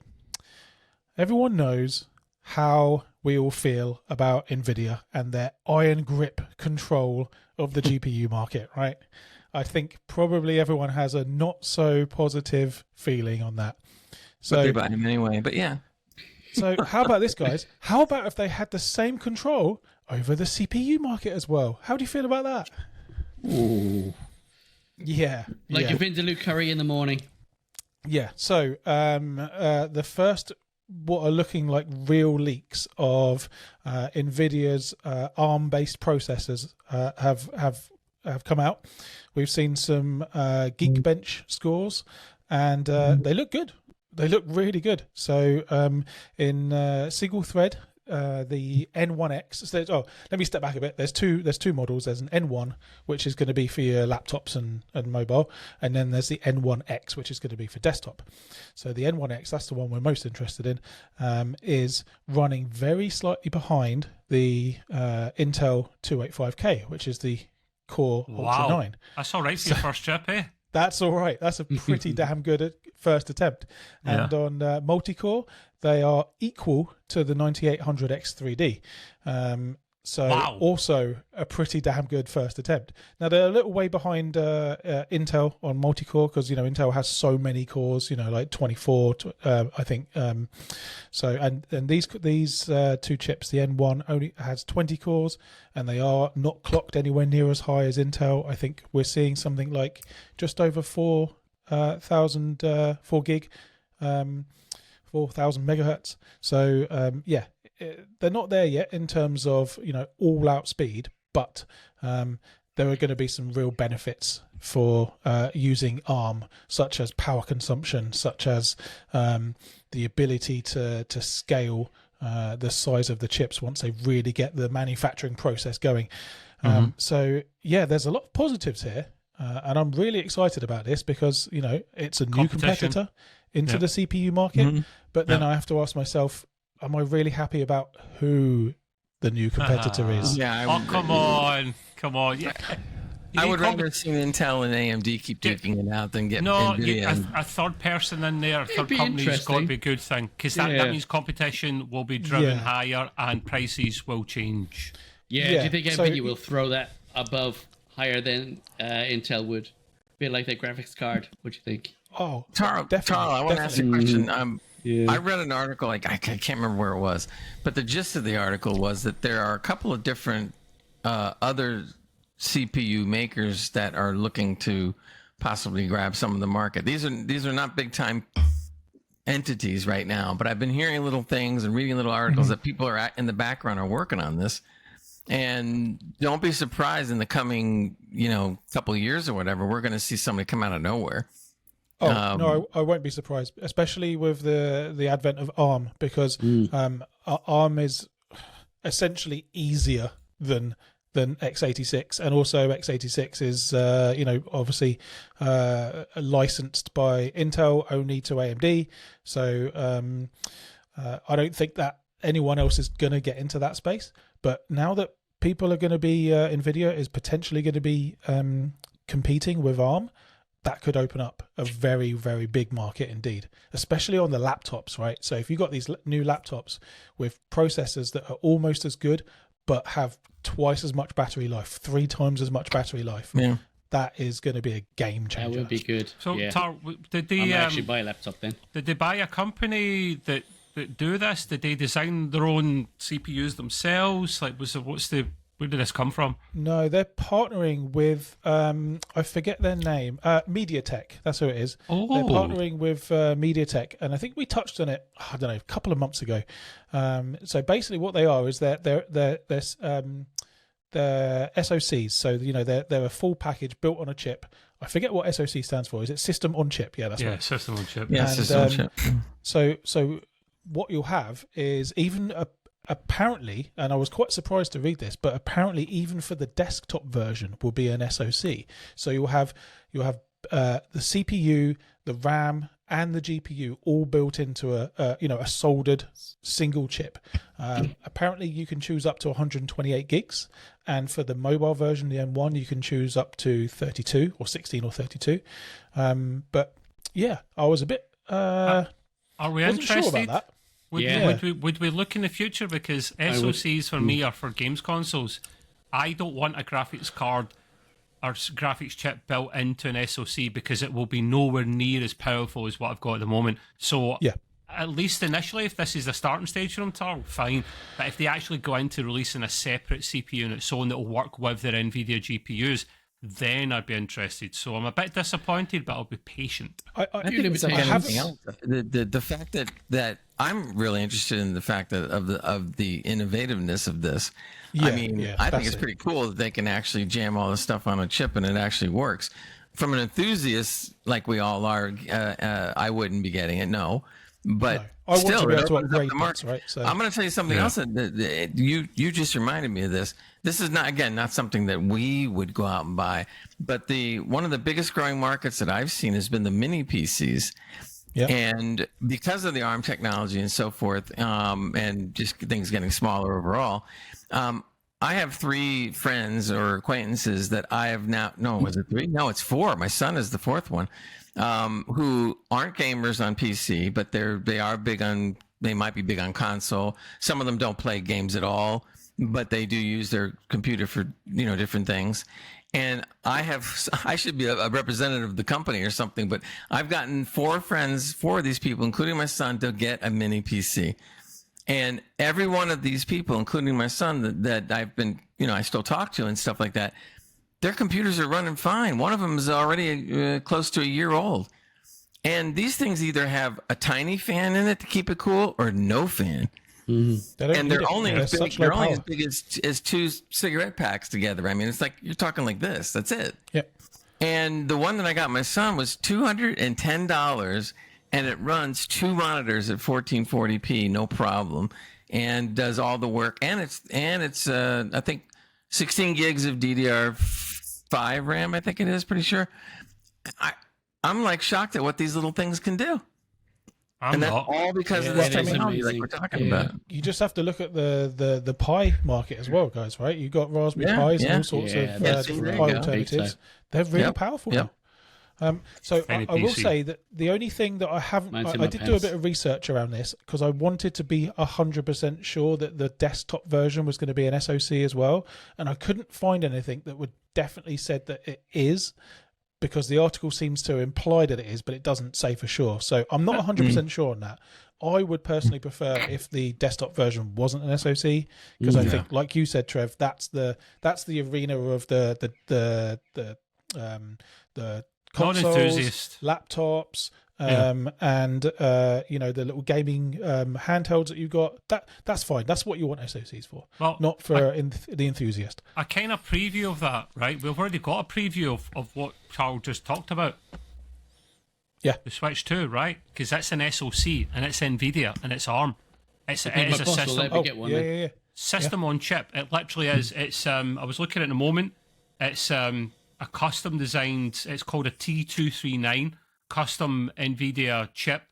everyone knows how we all feel about NVIDIA and their iron grip control of the GPU market, right? I think probably everyone has a not so positive feeling on that. So about him anyway, but yeah. So how about this, guys? How about if they had the same control over the CPU market as well? How do you feel about that? Ooh. Yeah. Like you've been to Luke Curry in the morning. Yeah. So the first, what are looking like real leaks of NVIDIA's ARM-based processors have come out. We've seen some Geekbench scores, and they look good. They look really good. So in single thread, the N1X. Let me step back a bit. There's two models. There's an N1, which is going to be for your laptops and mobile, and then there's the N1X, which is going to be for desktop. So the N1X, that's the one we're most interested in, is running very slightly behind the Intel 285K, which is the Core Ultra 9. That's all right for your first trip, eh? That's all right. That's a pretty damn good first attempt. And on multi-core, they are equal to the 9800X3D. Also a pretty damn good first attempt. Now, they're a little way behind Intel on multi-core because, Intel has so many cores, like 24, I think. And these two chips, the N1 only has 20 cores, and they are not clocked anywhere near as high as Intel. I think we're seeing something like just over 4,000 megahertz. So, they're not there yet in terms of all-out speed, but there are going to be some real benefits for using ARM, such as power consumption, such as the ability to scale the size of the chips once they really get the manufacturing process going. So there's a lot of positives here. and I'm really excited about this because it's a new competitor into the CPU market. But then I have to ask myself, am I really happy about who the new competitor is? Yeah. Come on. Yeah. I would rather see Intel and AMD keep duking it out than get NVIDIA. A third person in there, a third company's got to be a good thing, because that means competition will be driven higher and prices will change. Yeah, do you think NVIDIA will throw that higher than Intel would? A bit like their graphics card. What do you think? Oh, Taro, I want to ask you a question. I read an article, I can't remember where it was, but the gist of the article was that there are a couple of different other CPU makers that are looking to possibly grab some of the market. These are not big time entities right now, but I've been hearing little things and reading little articles that people are in the background are working on this. And don't be surprised in the coming, couple of years or whatever, we're going to see somebody come out of nowhere. Oh, no, I won't be surprised, especially with the advent of ARM, because ARM is essentially easier than x86, and also x86 is obviously licensed by Intel only to AMD, so I don't think that anyone else is going to get into that space. But now that people are going to be NVIDIA is potentially going to be competing with ARM, that could open up a very, very big market indeed, especially on the laptops, right? So if you've got these new laptops with processors that are almost as good but have twice as much battery life, 3 times as much battery life, that is going to be a game changer. That would be good. So, Tar, did they actually buy a laptop then? Did they buy a company that do this? Did they design their own CPUs themselves? Like, where did this come from? No, they're partnering with I forget their name. MediaTek. That's who it is. Oh. They're partnering with MediaTek, and I think we touched on it. I don't know, a couple of months ago. So basically, what they are is they're SoCs. So they're a full package built on a chip. I forget what SoC stands for. Is it System on Chip? Yeah, that's right. System on Chip. Yeah, System on Chip. So what you'll have is even apparently, and I was quite surprised to read this, but apparently even for the desktop version will be an SoC. So you'll have the CPU, the RAM, and the GPU all built into a soldered single chip. Apparently you can choose up to 128 gigs, and for the mobile version, the M1, you can choose up to 32 or 16 or 32. But yeah, I was a bit are we interested? Sure about that. Would we look in the future? Because SoCs for me are for games consoles. I don't want a graphics card or graphics chip built into an SoC because it will be nowhere near as powerful as what I've got at the moment. So at least initially, if this is the starting stage for them, fine. But if they actually go into releasing a separate CPU on its own that will work with their NVIDIA GPUs, then I'd be interested. So I'm a bit disappointed, but I'll be patient. I think it's like anything else. The fact that I'm really interested in the fact that of the innovativeness of this. I think it's pretty cool that they can actually jam all this stuff on a chip and it actually works. From an enthusiast like we all are, I wouldn't be getting it. No. But I still, want to be able to upgrade things, right? So I'm going to tell you something else. That you just reminded me of this. This is not something that we would go out and buy, but one of the biggest growing markets that I've seen has been the mini PCs. Yep. And because of the ARM technology and so forth, and just things getting smaller overall, I have 3 friends or acquaintances that I have now. No, was it 3? No, it's 4. My son is the 4th one. Who aren't gamers on PC, but they might be big on console. Some of them don't play games at all, but they do use their computer for different things. And I should be a representative of the company or something, but I've gotten 4 of these people, including my son, to get a mini PC. And every one of these people, including my son, that I've been, I still talk to and stuff like that, their computers are running fine. One of them is already close to a year old. And these things either have a tiny fan in it to keep it cool or no fan. Mm-hmm. And they're only as big as 2 cigarette packs together. I mean, it's like you're talking like this. That's it. Yep. And the one that I got my son was $210, and it runs 2 monitors at 1440p, no problem, and does all the work. And it's I think 16 gigs of DDR4 RAM, I think it is, pretty sure. I'm like shocked at what these little things can do. And that's all because of this technology like we're talking about. You just have to look at the Pi market as well, guys, right? You've got Raspberry Pis and all sorts of different Pi alternatives. They're really powerful now. So I will say that the only thing that I haven't... I did do a bit of research around this because I wanted to be 100% sure that the desktop version was going to be an SoC as well. And I couldn't find anything that would definitely said that it is, because the article seems to imply that it is, but it doesn't say for sure. So I'm not 100% sure on that. I would personally prefer if the desktop version wasn't an SoC, because I think, like you said, Trev, that's the arena of the consoles, laptops, and the little gaming handhelds that you've got. That's fine. That's what you want SoCs for, not for the enthusiast. A kind of preview of that, right? We've already got a preview of what Charles just talked about. Yeah, the Switch 2, right? Because that's an SoC and it's NVIDIA and it's ARM. It is a system. System on chip. It literally is. It's I was looking at it in a moment. It's a custom designed. It's called a T239 custom NVIDIA chip.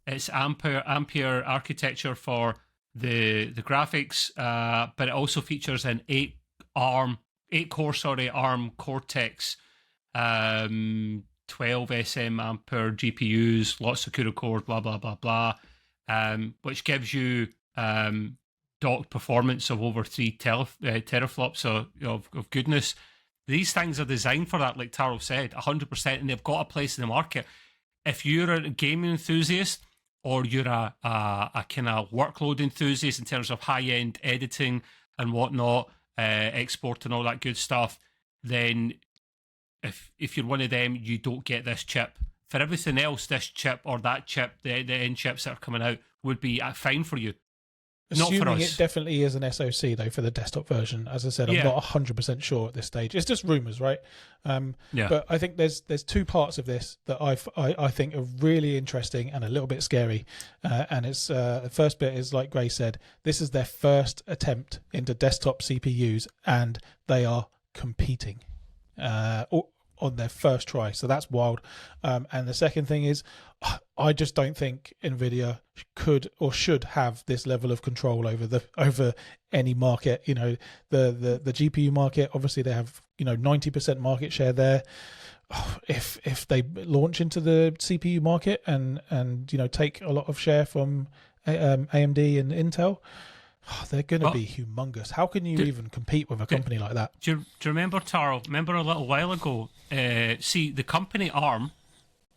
It's Ampere architecture for the graphics, but it also features an 8-core ARM Cortex, 12 SM Ampere GPUs, lots of CUDA cores, blah blah blah blah, which gives you docked performance of over 3 teraflops of goodness. These things are designed for that, like Taro said, 100%, and they've got a place in the market. If you're a gaming enthusiast or you're a kind of workload enthusiast in terms of high-end editing and whatnot, export and all that good stuff, then if you're one of them, you don't get this chip. For everything else, this chip or that chip, the end chips that are coming out would be fine for you. Assuming not for us. It definitely is an SoC, though, for the desktop version. As I said, I'm not 100% sure at this stage. It's just rumours, right? But I think there's two parts of this that I think are really interesting and a little bit scary. And it's the first bit is, like Gray said, this is their first attempt into desktop CPUs, and they are competing on their first try. So that's wild. And the second thing is, I just don't think NVIDIA could or should have this level of control over any market. The GPU market, obviously they have 90% market share there. If they launch into the CPU market and take a lot of share from AMD and Intel, they're going to be humongous. How can you even compete with a company like that? Do you remember, Taro? Remember a little while ago? See, the company ARM,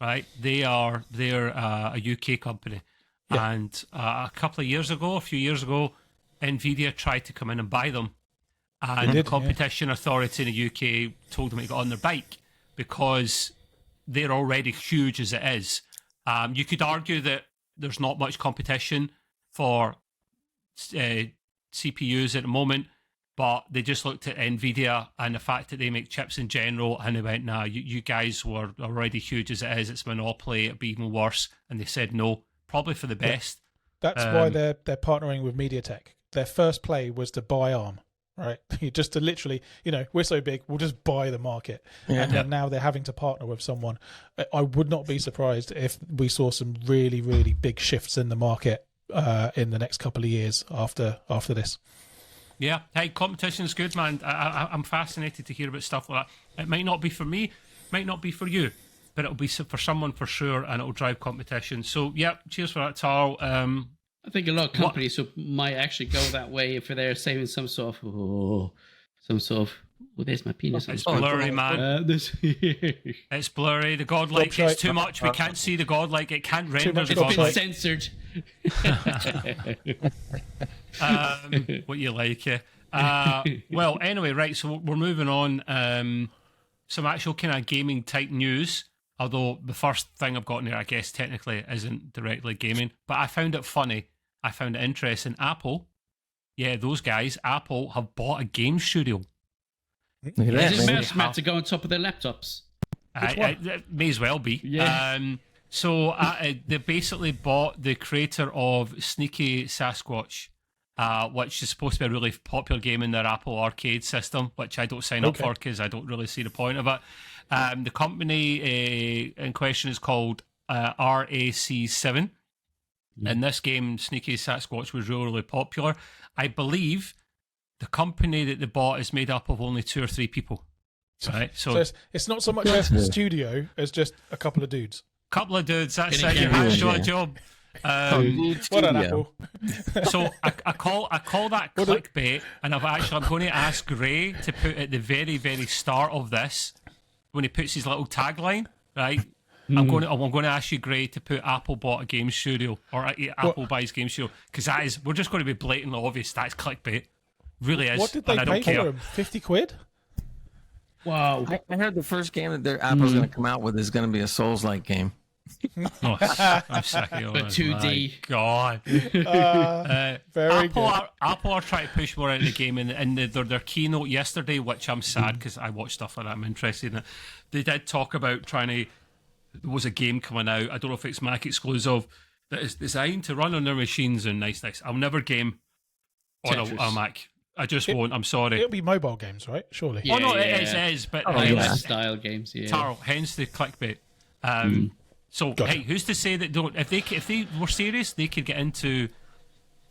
right? They're a UK company, and a few years ago, NVIDIA tried to come in and buy them, and the competition authority in the UK told them to get on their bike because they're already huge as it is. You could argue that there's not much competition for CPUs at the moment, but they just looked at NVIDIA and the fact that they make chips in general, and they went, nah, you guys were already huge as it is, it's monopoly, it'd be even worse. And they said no, probably for the best. That's why they're partnering with MediaTek. Their first play was to buy ARM, right? Just to literally, we're so big, we'll just buy the market. And then now they're having to partner with someone. I would not be surprised if we saw some really, really big shifts in the market in the next couple of years after this. Yeah, hey, competition's good, man. I'm fascinated to hear about stuff like that. It might not be for me, might not be for you, but it'll be for someone for sure, and it'll drive competition. So, yeah, cheers for that, Tarl. I think a lot of companies might actually go that way if they're saving some sort of. Oh, there's my penis. It's blurry, man. It's blurry. The godlike is too much. We can't see the godlike. It can't render the godlike. It's been censored. What you like, yeah. Well, anyway, right. So we're moving on. Some actual kind of gaming type news. Although the first thing I've got in there, I guess technically isn't directly gaming, but I found it funny. I found it interesting. Apple, those guys. Apple have bought a game studio. Is it meant to go on top of their laptops? It may as well be. Yeah. So they basically bought the creator of Sneaky Sasquatch, which is supposed to be a really popular game in their Apple Arcade system, which I don't sign up for because I don't really see the point of it. The company in question is called RAC7. And this game, Sneaky Sasquatch, was really, really popular. I believe the company that they bought is made up of only 2 or 3 people. Right? So it's not so much a studio as just a couple of dudes. Couple of dudes, that's it. You have to do a job. What an Apple. So I call that clickbait, and I'm going to ask Gray to put at the very, very start of this, when he puts his little tagline, right? I'm going to ask you, Gray, to put Apple bought a game studio or Apple buys game studio, because we're just going to be blatantly obvious that's clickbait. Really is. What did they pay for him? 50 quid? Wow. I heard the first game that their Apple's going to come out with is going to be a Souls-like game. Oh, I'm sick of But 2D. God. Very Apple good. Apple are trying to push more into the game, and their keynote yesterday, which I'm sad because I watch stuff like that, I'm interested in it. They did talk about there was a game coming out, I don't know if it's Mac exclusive, that is designed to run on their machines, and nice. I'll never game on a Mac. I just won't. I'm sorry. It'll be mobile games, right? Surely. Yeah, it is. But style games. Yeah. Taro, hence the clickbait. So hey, who's to say that don't? If they were serious, they could get into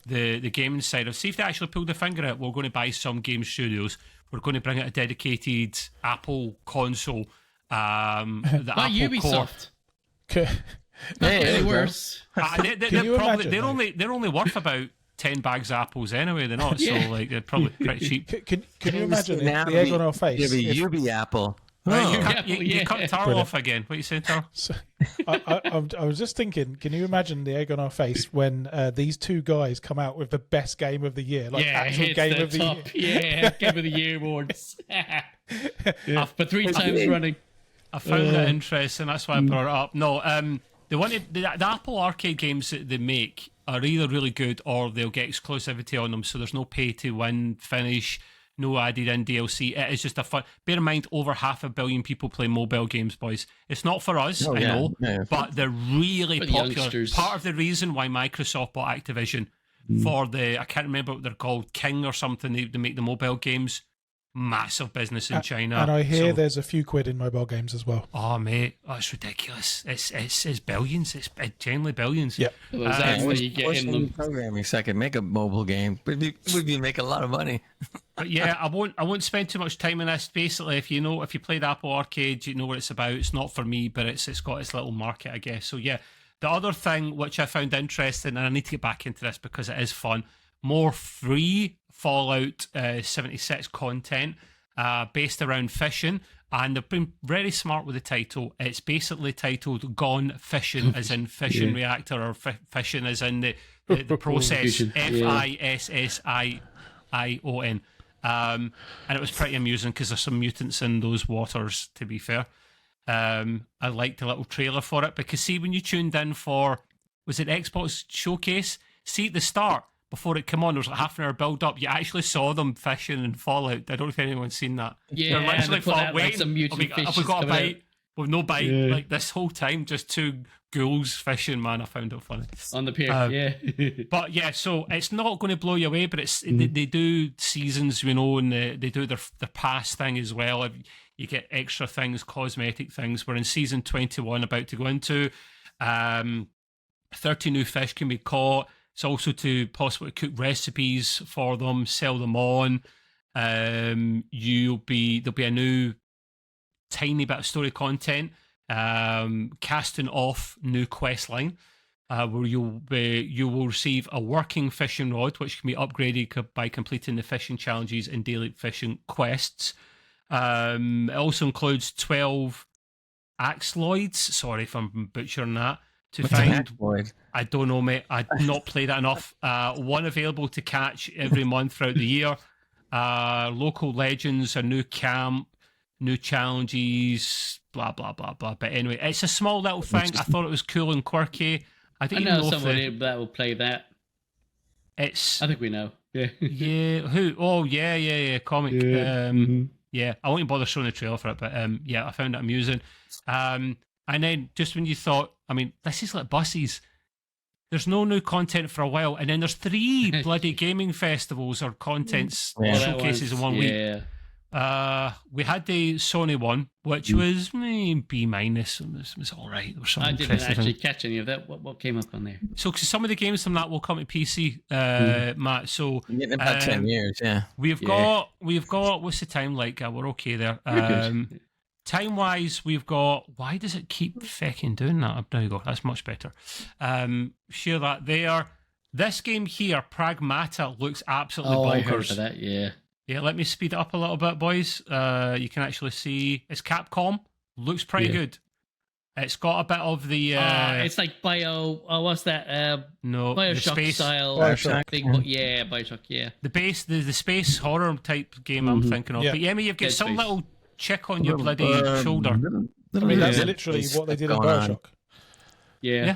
the gaming side of. See if they actually pulled the finger out. We're going to buy some game studios. We're going to bring out a dedicated Apple console. The Not Apple Ubisoft. Okay. Any worse. They're only worth about 10 bags of apples anyway. They're not, so like they're probably pretty cheap. Can you imagine the egg on our face? Give a Ubi Apple. You cut Taro off again. What are you saying, Taro? So, I was just thinking, can you imagine the egg on our face when these 2 guys come out with the best game of the year, like actual game of the year? Yeah, game of the year awards. For 3 times running. I found it interesting. That's why I brought it up. No, the Apple Arcade games that they make are either really good or they'll get exclusivity on them. So there's no pay to win finish, no added in DLC. It is just a fun. Bear in mind, over 500 million people play mobile games, boys. It's not for us, I know, but they're really popular. Youngsters. Part of the reason why Microsoft bought Activision for I can't remember what they're called, King or something. They make the mobile games. Massive business in China, and I hear there's a few quid in mobile games as well. Oh mate, it's ridiculous. It's billions. It's genuinely billions. Yeah, exactly. You get in them. Programming second, make a mobile game. We'd be making a lot of money. But yeah, I won't spend too much time on this. Basically, if you play the Apple Arcade, you know what it's about. It's not for me, but it's got its little market, I guess. So yeah, the other thing which I found interesting, and I need to get back into this because it is fun. More free Fallout 76 content based around fishing, and they've been very smart with the title. It's basically titled Gone Fishing, as in fishing reactor, or fishing as in the process, FISSION. And it was pretty amusing because there's some mutants in those waters, to be fair. I liked the little trailer for it because, see, when you tuned in for, was it Xbox Showcase? See, at the start, before it came on, there was like half an hour build up. You actually saw them fishing in Fallout. I don't know if anyone's seen that. Yeah, they're literally out, like, some mutant have we got a bite? Out. With no bite, like this whole time, just 2 ghouls fishing. Man, I found it funny on the pier. But yeah, so it's not going to blow you away. But it's they do seasons, and they do their past thing as well. You get extra things, cosmetic things. We're in season 21, about to go into. 30 new fish can be caught. It's also to possibly cook recipes for them, sell them on. There'll be a new tiny bit of story content, casting off new quest line, where you will receive a working fishing rod, which can be upgraded by completing the fishing challenges and daily fishing quests. It also includes 12 axoloids. Sorry if I'm butchering that. To find, I don't know, mate. I've not played it enough. 1 available to catch every month throughout the year. Local legends, a new camp, new challenges, blah blah blah blah. But anyway, it's a small little thing. I thought it was cool and quirky. I know somebody that will play that. I think we know. Yeah. Yeah. Who? Oh, yeah. Comic. Yeah. Yeah. I won't even bother showing the trailer for it, but yeah, I found it amusing. And then just when you thought, I mean, this is like buses. there's no new content for a while, and then there's 3 bloody gaming festivals or contents showcases in 1 week. We had the Sony one, which was B minus. It was all right. I didn't actually catch any of that. What came up on there? So some of the games from that will come to PC, Matt. So getting about 10 years, We've got what's the time like? We're okay there. Time wise, we've got. Why does it keep fecking doing that? There you go. That's much better. Share that there. This game here, Pragmata, looks absolutely bonkers. I heard of that. Yeah, let me speed it up a little bit, boys. You can actually see it's Capcom. Looks pretty good. It's got a bit of the. It's like what's that? No, Bioshock space style thing. Bioshock. Yeah. The space horror type game I'm thinking of. But yeah, you've got some little chick on your bloody shoulder. I mean, that's literally what they did in Bioshock. Yeah.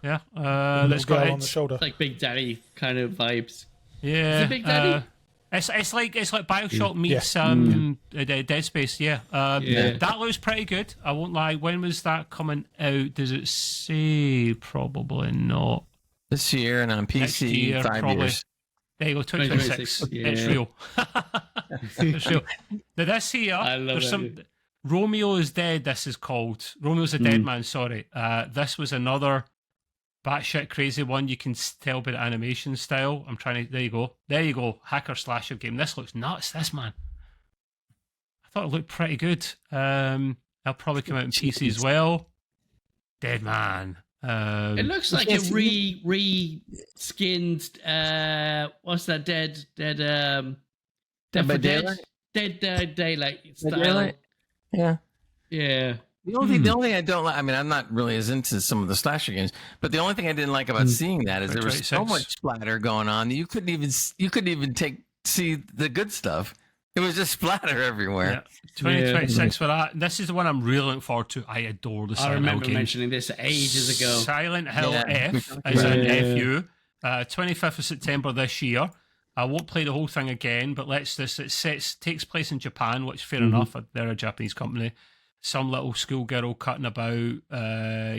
That's got on the shoulder. It's like Big Daddy kind of vibes. Yeah. Is it Big Daddy? It's like Bioshock meets Dead Space. That looks pretty good. I won't lie. When was that coming out? Does it say? Probably not. This year and on PC, year, 5 years. There you go, 2026. It's real. It's real. Now this here, there's some. Romeo is Dead. This is called Romeo's a Dead Man. Sorry, this was another batshit crazy one. You can tell by the animation style. I'm trying to. There you go. Hacker slasher game. This looks nuts. This man. I thought it looked pretty good. It'll probably come out on PC as well. Dead Man. It looks like a re-skinned. What's that? Dead by Daylight. Dead Daylight style. Yeah. The only thing I don't like, I mean, I'm not really as into some of the slasher games, but the only thing I didn't like about seeing that is there was so much splatter going on that you couldn't even see the good stuff. It was just splatter everywhere. Yeah. 2026 for that. This is the one I'm really looking forward to. I adore the Silent Hill games. I remember mentioning this ages ago. Silent Hill F as in FU. 25th of September this year. I won't play the whole thing again, but it takes place in Japan, which fair enough. They're a Japanese company. Some little schoolgirl cutting about,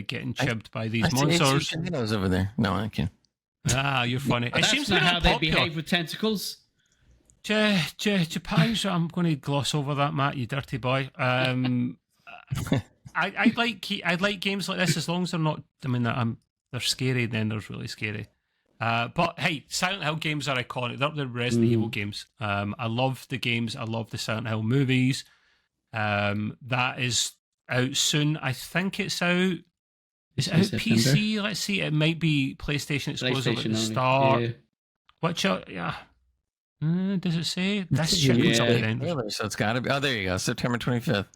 getting chibbed by these monsters. Shadows over there. No, I can't. You're funny. It seems not how they behave with tentacles. Japan. So I'm going to gloss over that, Matt. You dirty boy. I like games like this as long as they're not. I mean, they're scary. Then they're really scary. But hey, Silent Hill games are iconic. They're the Resident Evil games. I love the games. I love the Silent Hill movies. That is out soon. I think it's out. Is it out PC? Let's see. It might be PlayStation exclusive at the start. Yeah. Which, does it say? That's shit. So it's got to be. Oh, there you go. September 25th.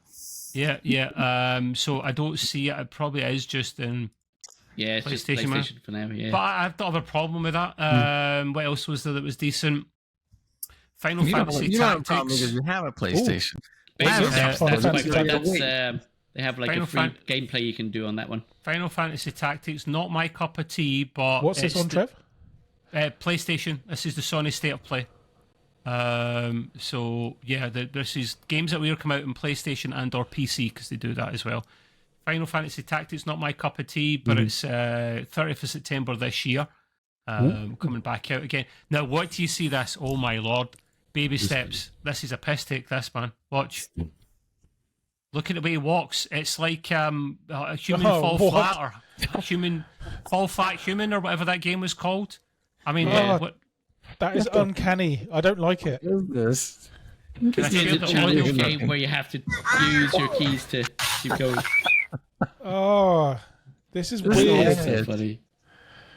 Yeah. So I don't see it. It probably is just in. Yeah, it's PlayStation just PlayStation for now. Yeah. But I don't have a problem with that. What else was there that was decent? Final Fantasy Tactics. You don't have a problem because you have a PlayStation. They have like a free gameplay you can do on that one. Final Fantasy Tactics, not my cup of tea, but what's this on, Trev? PlayStation. This is the Sony State of Play. So yeah, this is games that will come out on PlayStation and or PC because they do that as well. Final Fantasy Tactics, not my cup of tea, but it's 30th of September this year. Coming back out again. Now, what do you see this? Oh my lord. Baby steps. This is a piss take, this, man. Watch. Look at the way he walks. It's like a human fall flat or human fall flat human or whatever that game was called. I mean, that is uncanny. I don't like it. This is a challenge game where you have to use your keys to keep going. Oh, this is weird. So funny.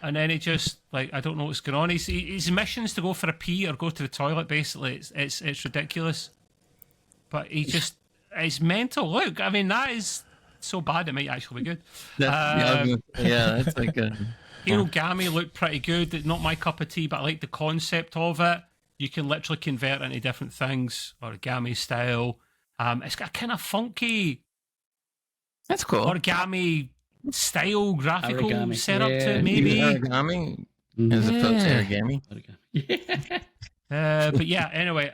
And then he just I don't know what's going on. His mission's to go for a pee or go to the toilet. Basically, it's ridiculous. But it's mental. Look, I mean that is so bad it might actually be good. That's like a. Hirogami looked pretty good. Not my cup of tea, but I like the concept of it. You can literally convert into different things, origami style. It's got a kind of funky. That's cool. Origami style graphical setup to it, maybe. Origami as opposed to origami. But yeah, anyway,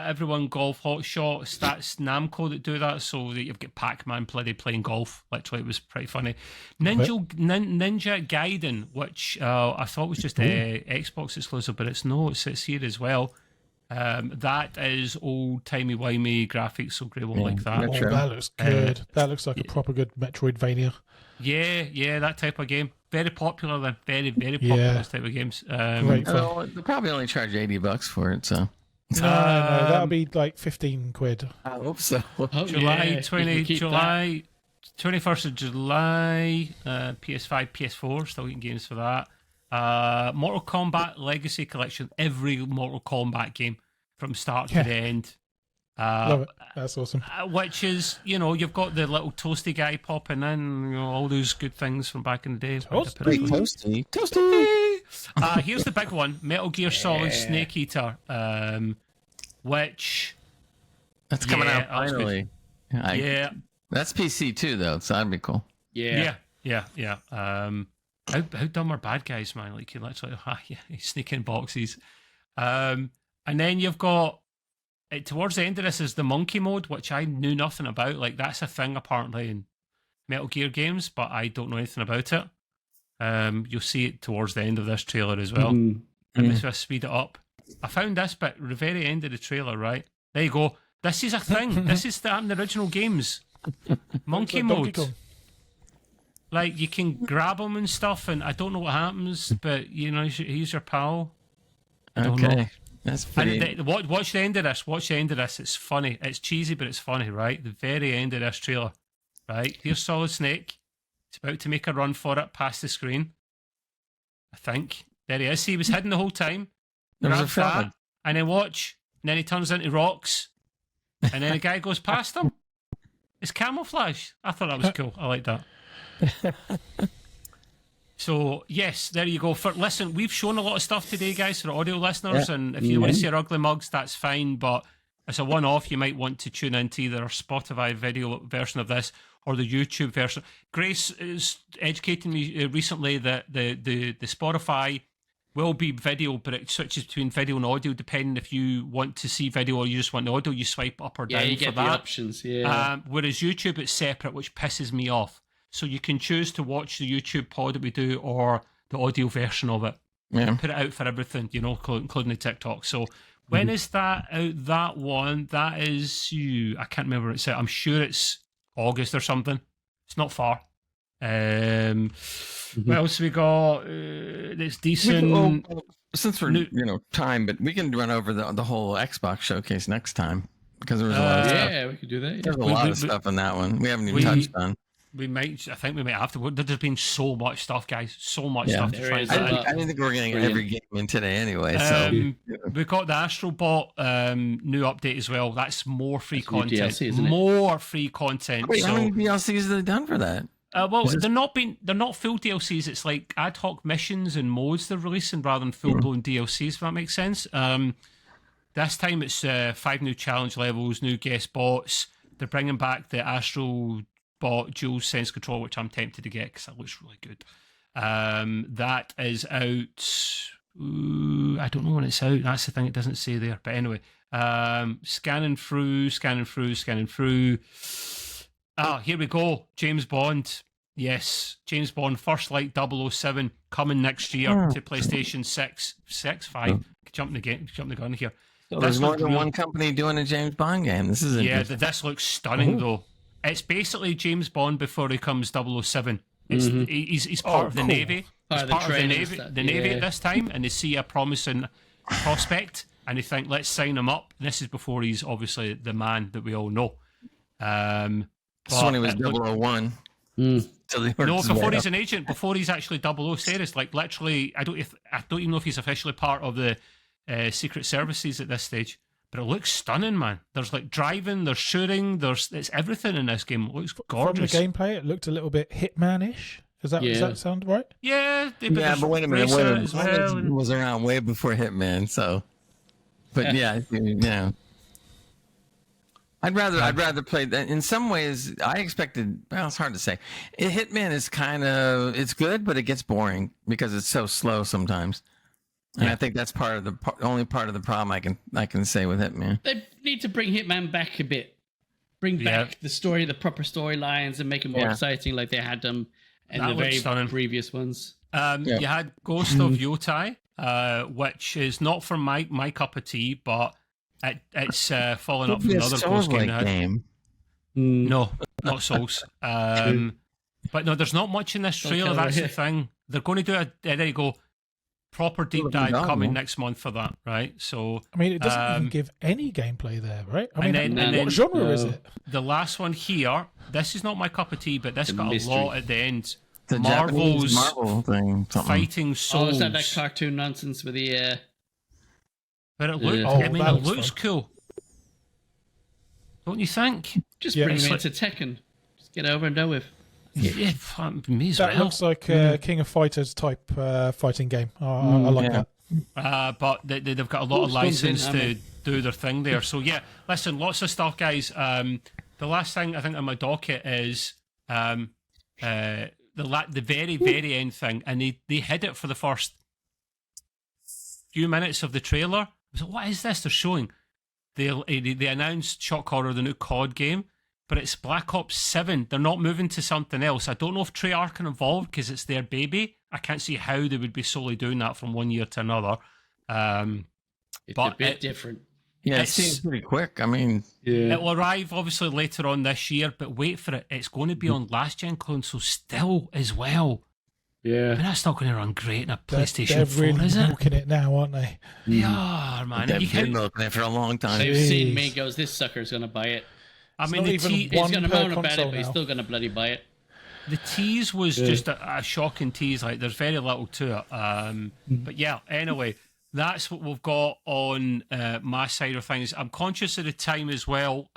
everyone golf hot shots. That's Namco that do that. So that you've got Pac-Man playing golf. Literally, it was pretty funny. Ninja Gaiden, which I thought was just a Xbox exclusive, but it's here as well. That is old-timey wimey graphics, so Gray won't like that. Oh, that looks good. That looks like a proper good Metroidvania. Yeah, that type of game. Very popular then. Very, very popular, this type of games. Great fun. They'll probably only charge $80 for it, so. No, that'll be like 15 quid. I hope so. July 21st of July, PS5, PS4, still getting games for that. Mortal Kombat Legacy Collection, every Mortal Kombat game from start to the end. Love it. That's awesome. Which is, you've got the little toasty guy popping in, all those good things from back in the day. Toasty. Here's the big one, Metal Gear Solid Snake Eater, which... That's coming out finally. That's PC too, though, so that'd be cool. Yeah. How dumb are bad guys, man? Like, you literally sneak in boxes. And then you've got, towards the end of this is the monkey mode, which I knew nothing about. Like, that's a thing apparently in Metal Gear games, but I don't know anything about it. You'll see it towards the end of this trailer as well. Let me just speed it up. I found this bit at the very end of the trailer, right? There you go. This is a thing. This is in the original games. Monkey mode. Like, you can grab him and stuff, and I don't know what happens, but, he's your pal. I don't know. That's pretty... Watch the end of this. Watch the end of this. It's funny. It's cheesy, but it's funny, right? The very end of this trailer, right? Here's Solid Snake. He's about to make a run for it past the screen. I think. There he is. He was hidden the whole time. Grabs that, and then watch. And then he turns into rocks. And then a guy goes past him. It's camouflage. I thought that was cool. I like that. So, yes, there you go. Listen, we've shown a lot of stuff today, guys, for audio listeners, and if you want to see our ugly mugs, that's fine, but as a one-off, you might want to tune into either our Spotify video version of this or the YouTube version. Grace is educating me recently that the Spotify will be video, but it switches between video and audio depending if you want to see video or you just want the audio. You swipe up or down you get for that. The options, whereas YouTube, it's separate, which pisses me off. So you can choose to watch the YouTube pod that we do or the audio version of it. And put it out for everything, including the TikTok. So when is that out? That one, that is I can't remember what it's out. I'm sure it's August or something. It's not far. What else we got? It's decent. Since we're time, but we can run over the whole Xbox showcase next time because there was a lot of stuff. Yeah, we could do that. There's a lot of stuff in that one. We haven't even touched on. I think we might have to. There's been so much stuff, guys. So much stuff to try and I didn't think we were getting every game in today anyway. So we've got the Astrobot new update as well. That's more free content. DLC, isn't it? More free content. Wait, how many DLCs have they done for that? They're not full DLCs. It's like ad hoc missions and modes they're releasing rather than full blown DLCs. If that makes sense. This time it's 5 new challenge levels, new guest bots. They're bringing back the Astrobot dual sense control, which I'm tempted to get because that looks really good. That is out. I don't know when it's out. That's the thing, it doesn't say there. But anyway, scanning through. Here we go. James Bond. Yes, James Bond First Light 007 coming next year to PlayStation 5. Jumping the gun here. So there's more than one company doing a James Bond game. This is this looks stunning though. It's basically James Bond before he comes 007. He's part of the Navy. He's part of the Navy at this time, and they see a promising prospect, and they think, let's sign him up. And this is before he's obviously the man that we all know. This one he was 001. No, before he's an agent, before he's actually 00 status. Like literally, I don't even know if he's officially part of the secret services at this stage. But it looks stunning, man. There's like driving, there's shooting, it's everything in this game. It looks gorgeous. From the gameplay, it looked a little bit Hitman-ish. Does that sound right? Yeah. But wait a minute. It was around way before Hitman, so. But I'd rather play that. In some ways, I expected. Well, it's hard to say. Hitman is it's good, but it gets boring because it's so slow sometimes. And I think that's part of the only part of the problem I can say with Hitman. They need to bring Hitman back a bit. Bring back the proper storylines, and make it more exciting, like they had them in the very previous ones. You had Ghost of Yotai, which is not for my cup of tea, but it's following up from another Ghost game. No, not Souls. But no, there's not much in this trailer. That's the thing. They're going to do there you go. Proper deep dive coming next month for that, right? So I mean, it doesn't even give any gameplay there, right? I mean, what genre is it? The last one here, this is not my cup of tea, but this got a lot at the end. The Marvel thing, fighting souls. Oh, is that cartoon nonsense with the? But it looks cool. Don't you think? Just bring me into Tekken. Just get over and done with. Yeah, me as well. That looks like a King of Fighters type fighting game. I like that. But they've got a lot of license to do their thing there. So yeah, listen, lots of stuff, guys. The last thing I think on my docket is the very, very end thing, and they hid it for the first few minutes of the trailer. I was like, what is this they're showing? They announced Shock Horror, the new COD game, but it's Black Ops 7. They're not moving to something else. I don't know if Treyarch are involved because it's their baby. I can't see how they would be solely doing that from one year to another. It's a bit different. Yeah, it seems pretty quick. I mean, it will arrive obviously later on this year, but wait for it. It's going to be on last-gen consoles still as well. Yeah. I mean, that's not going to run great in a PlayStation 4, really is it? milking it now, aren't they? They are, man. They've been milking it for a long time. They've seen me goes, this sucker's going to buy it. I mean, he's going to moan about it, but he's still going to bloody buy it. The tease was just a shocking tease. Like, there's very little to it. But yeah, anyway, that's what we've got on my side of things. I'm conscious of the time as well.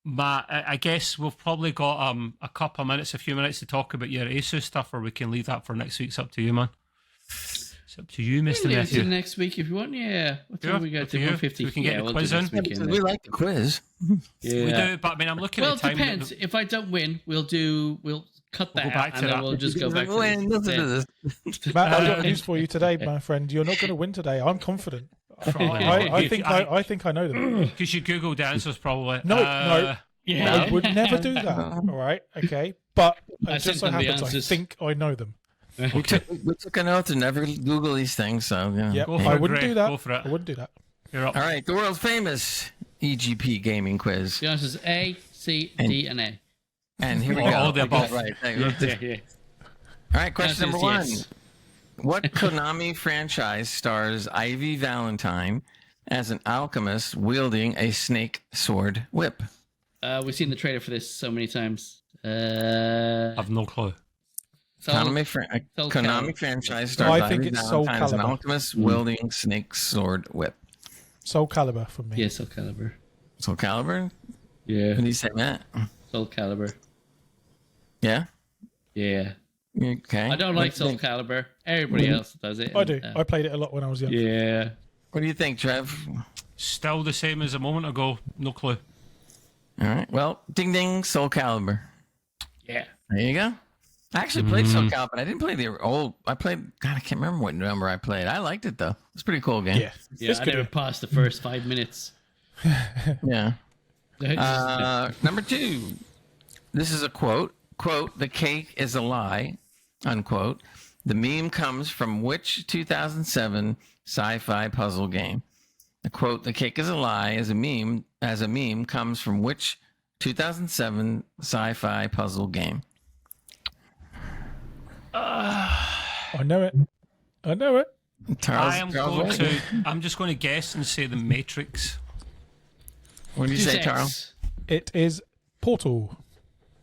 Matt, I guess we've probably got a couple of minutes, a few minutes to talk about your Asus stuff, or we can leave that for next week. It's up to you, man. It's up to you, Mr. Matthew. Next week if you want, What time we go to 150? We can get the quiz in. We like the quiz. Yeah. We do, but I mean, I'm looking at the time. Well, it depends. If I don't win, we'll cut that out, and then we'll just go back to this. Matt, I've got news for you today, my friend. You're not going to win today. I'm confident. I think I know them. Because you Googled the answers, probably. No. I would never do that. All right, okay. But it just so happens I think I know them. We took an oath to never Google these things, so yeah. I wouldn't do that. Go for it. I wouldn't do that. You're up. All right, the world famous EGP gaming quiz. The answer is A, C, D, and A. And here we go. All the above. Right. Yeah. All right, question number one. Yes. What Konami franchise stars Ivy Valentine as an alchemist wielding a snake sword whip? We've seen the trailer for this so many times. I've no clue. Konami franchise stars Ivy Valentine as an alchemist wielding snake sword whip. Soul Calibur for me. Yeah, Soul Calibur. Soul Calibur? Yeah. What do you say, Matt? Soul Calibur. Yeah? Yeah. Okay. I don't like Soul Calibur. Everybody else does it. I do. I played it a lot when I was young. Yeah. What do you think, Trev? Still the same as a moment ago. No clue. All right. Well, ding ding, Soul Calibur. Yeah. There you go. I actually played Soul Calibur. I didn't play the old. I played. God, I can't remember what number I played. I liked it though. It's a pretty cool game. Yeah. I never passed the first 5 minutes. Yeah. Number two. This is a quote. Quote, "The cake is a lie," unquote. The meme comes from which 2007 sci-fi puzzle game? The quote, "The cake is a lie" as a meme comes from which 2007 sci-fi puzzle game? I know it. I'm just going to guess and say The Matrix. What do you say, Charles? It is Portal.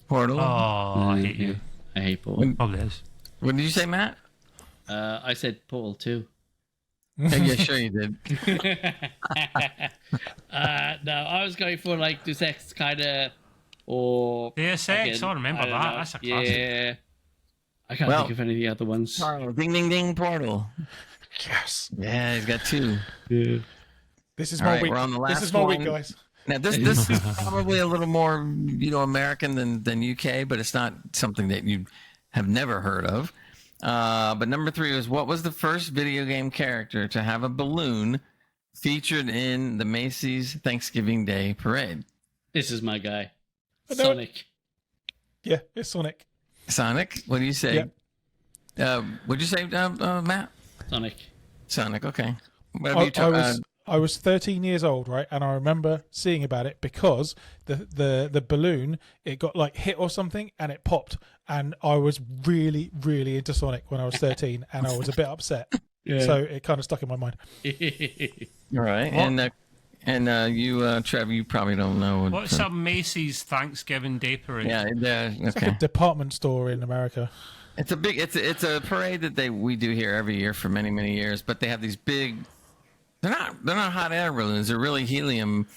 Portal. Oh, I hate you. I hate Portal. Probably is. What did you say, Matt? I said Portal too. Yeah, sure you did. No, I was going for like Deus Ex kind of, or Deus Ex. I remember that. That's a classic. Yeah. I can't think of any of the other ones. Portal. Ding, ding, ding, Portal. Yes. Yeah, he's got two. Yeah. This is my week. This is my week, guys. Now, this is probably a little more, American than UK, but it's not something that you have never heard of. But number 3 was, what was the first video game character to have a balloon featured in the Macy's Thanksgiving Day Parade? This is my guy. Sonic. Yeah, it's Sonic. Sonic? What do you say? Yep. What'd you say, Matt? Sonic, okay. I was 13 years old, right? And I remember seeing about it because the balloon, it got like hit or something and it popped. And I was really, really into Sonic when I was 13 and I was a bit upset. Yeah. So it kind of stuck in my mind. All right. What? And you, Trevor, you probably don't know. What's a Macy's Thanksgiving Day Parade? Yeah, okay. It's like a department store in America. It's a parade that we do here every year for many, many years. But they have these big. They're not hot air balloons. They're really helium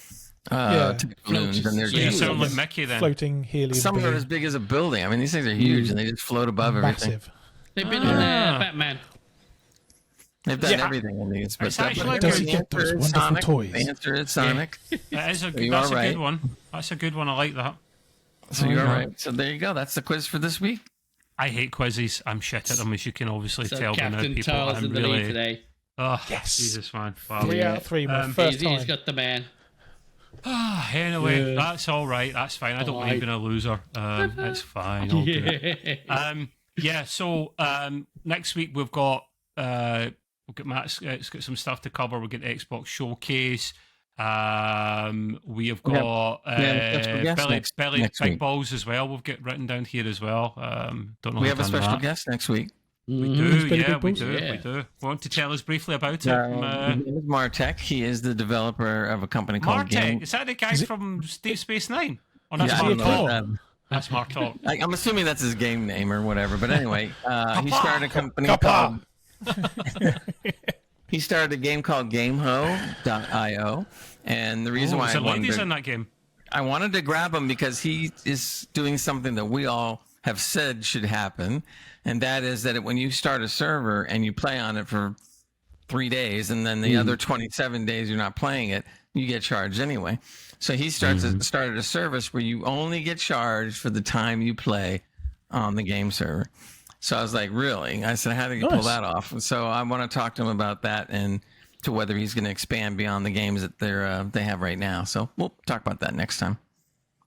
balloons, and they're you sound like Mickey then. Floating helium. Some are as big as a building. I mean, these things are huge, and they just float above everything. They've been on Batman. They've done everything in these. But does he get those wonderful toys? The answer is Sonic. That is a good one. That's a good one. I like that. So you're right. So there you go. That's the quiz for this week. I hate quizzes. I'm shit at them, as you can obviously tell by now. Captain Charles in the lead today. Oh, yes. Jesus, man. Wow. 3 out of 3, my first time. He's got the man. Anyway, that's all right. That's fine. I don't mind being a loser. It's fine. I'll do it. So next week we've got Matt's got some stuff to cover. We'll get the Xbox Showcase. We have got Belly Big Balls as well. We've got written down here as well. Don't know. We have a special guest next week. We do. We do. Want to tell us briefly about it? His name is Martek. He is the developer of a company called Martek. Is that the guy from Deep Space Nine? Or that's Martek. That's Martek. I'm assuming that's his game name or whatever. But anyway, he started a company called. He started a game called GameHo.io, and the reason why in that game. I wanted to grab him because he is doing something that we all have said should happen, and that is that when you start a server and you play on it for 3 days, and then the other 27 days you're not playing it, you get charged anyway. So he started a service where you only get charged for the time you play on the game server. So I was like, really? I said, how do you pull that off? And so I want to talk to him about that and to whether he's going to expand beyond the games that they have right now. So we'll talk about that next time.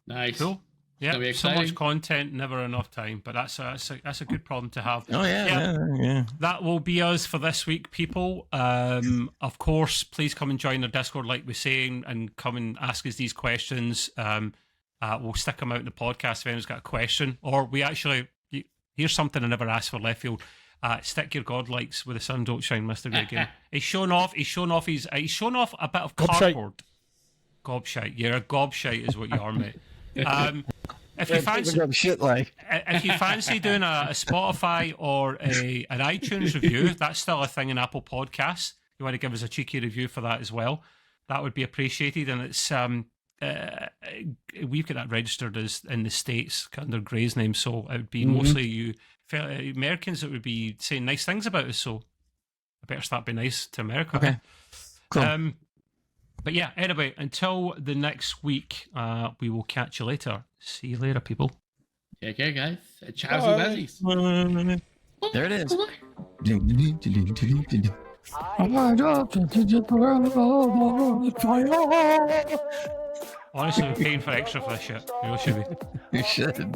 Nice. Cool. Yeah, so much content, never enough time, but that's a good problem to have. Oh yeah. That will be us for this week, people. Of course, please come and join our Discord, like we're saying, and come and ask us these questions. We'll stick them out in the podcast if anyone's got a question, or we actually here's something I never asked for left field. Stick your godlikes where the sun don't shine, Mr. Reagan. He's shown off a bit of cardboard. Gobshite. You're a gobshite is what you are, mate. If you fancy doing a Spotify or an iTunes review, that's still a thing in Apple Podcasts. You want to give us a cheeky review for that as well, that would be appreciated. And it's we've got that registered as in the States under Gray's name, so it would be mostly you Americans that would be saying nice things about us, so I better start being nice to America. Okay, cool. But yeah, anyway, until the next week, we will catch you later. See you later, people. Okay, guys. Ciao, buddies. There it is. Honestly, we're paying for extra for this shit. We all should be. You should.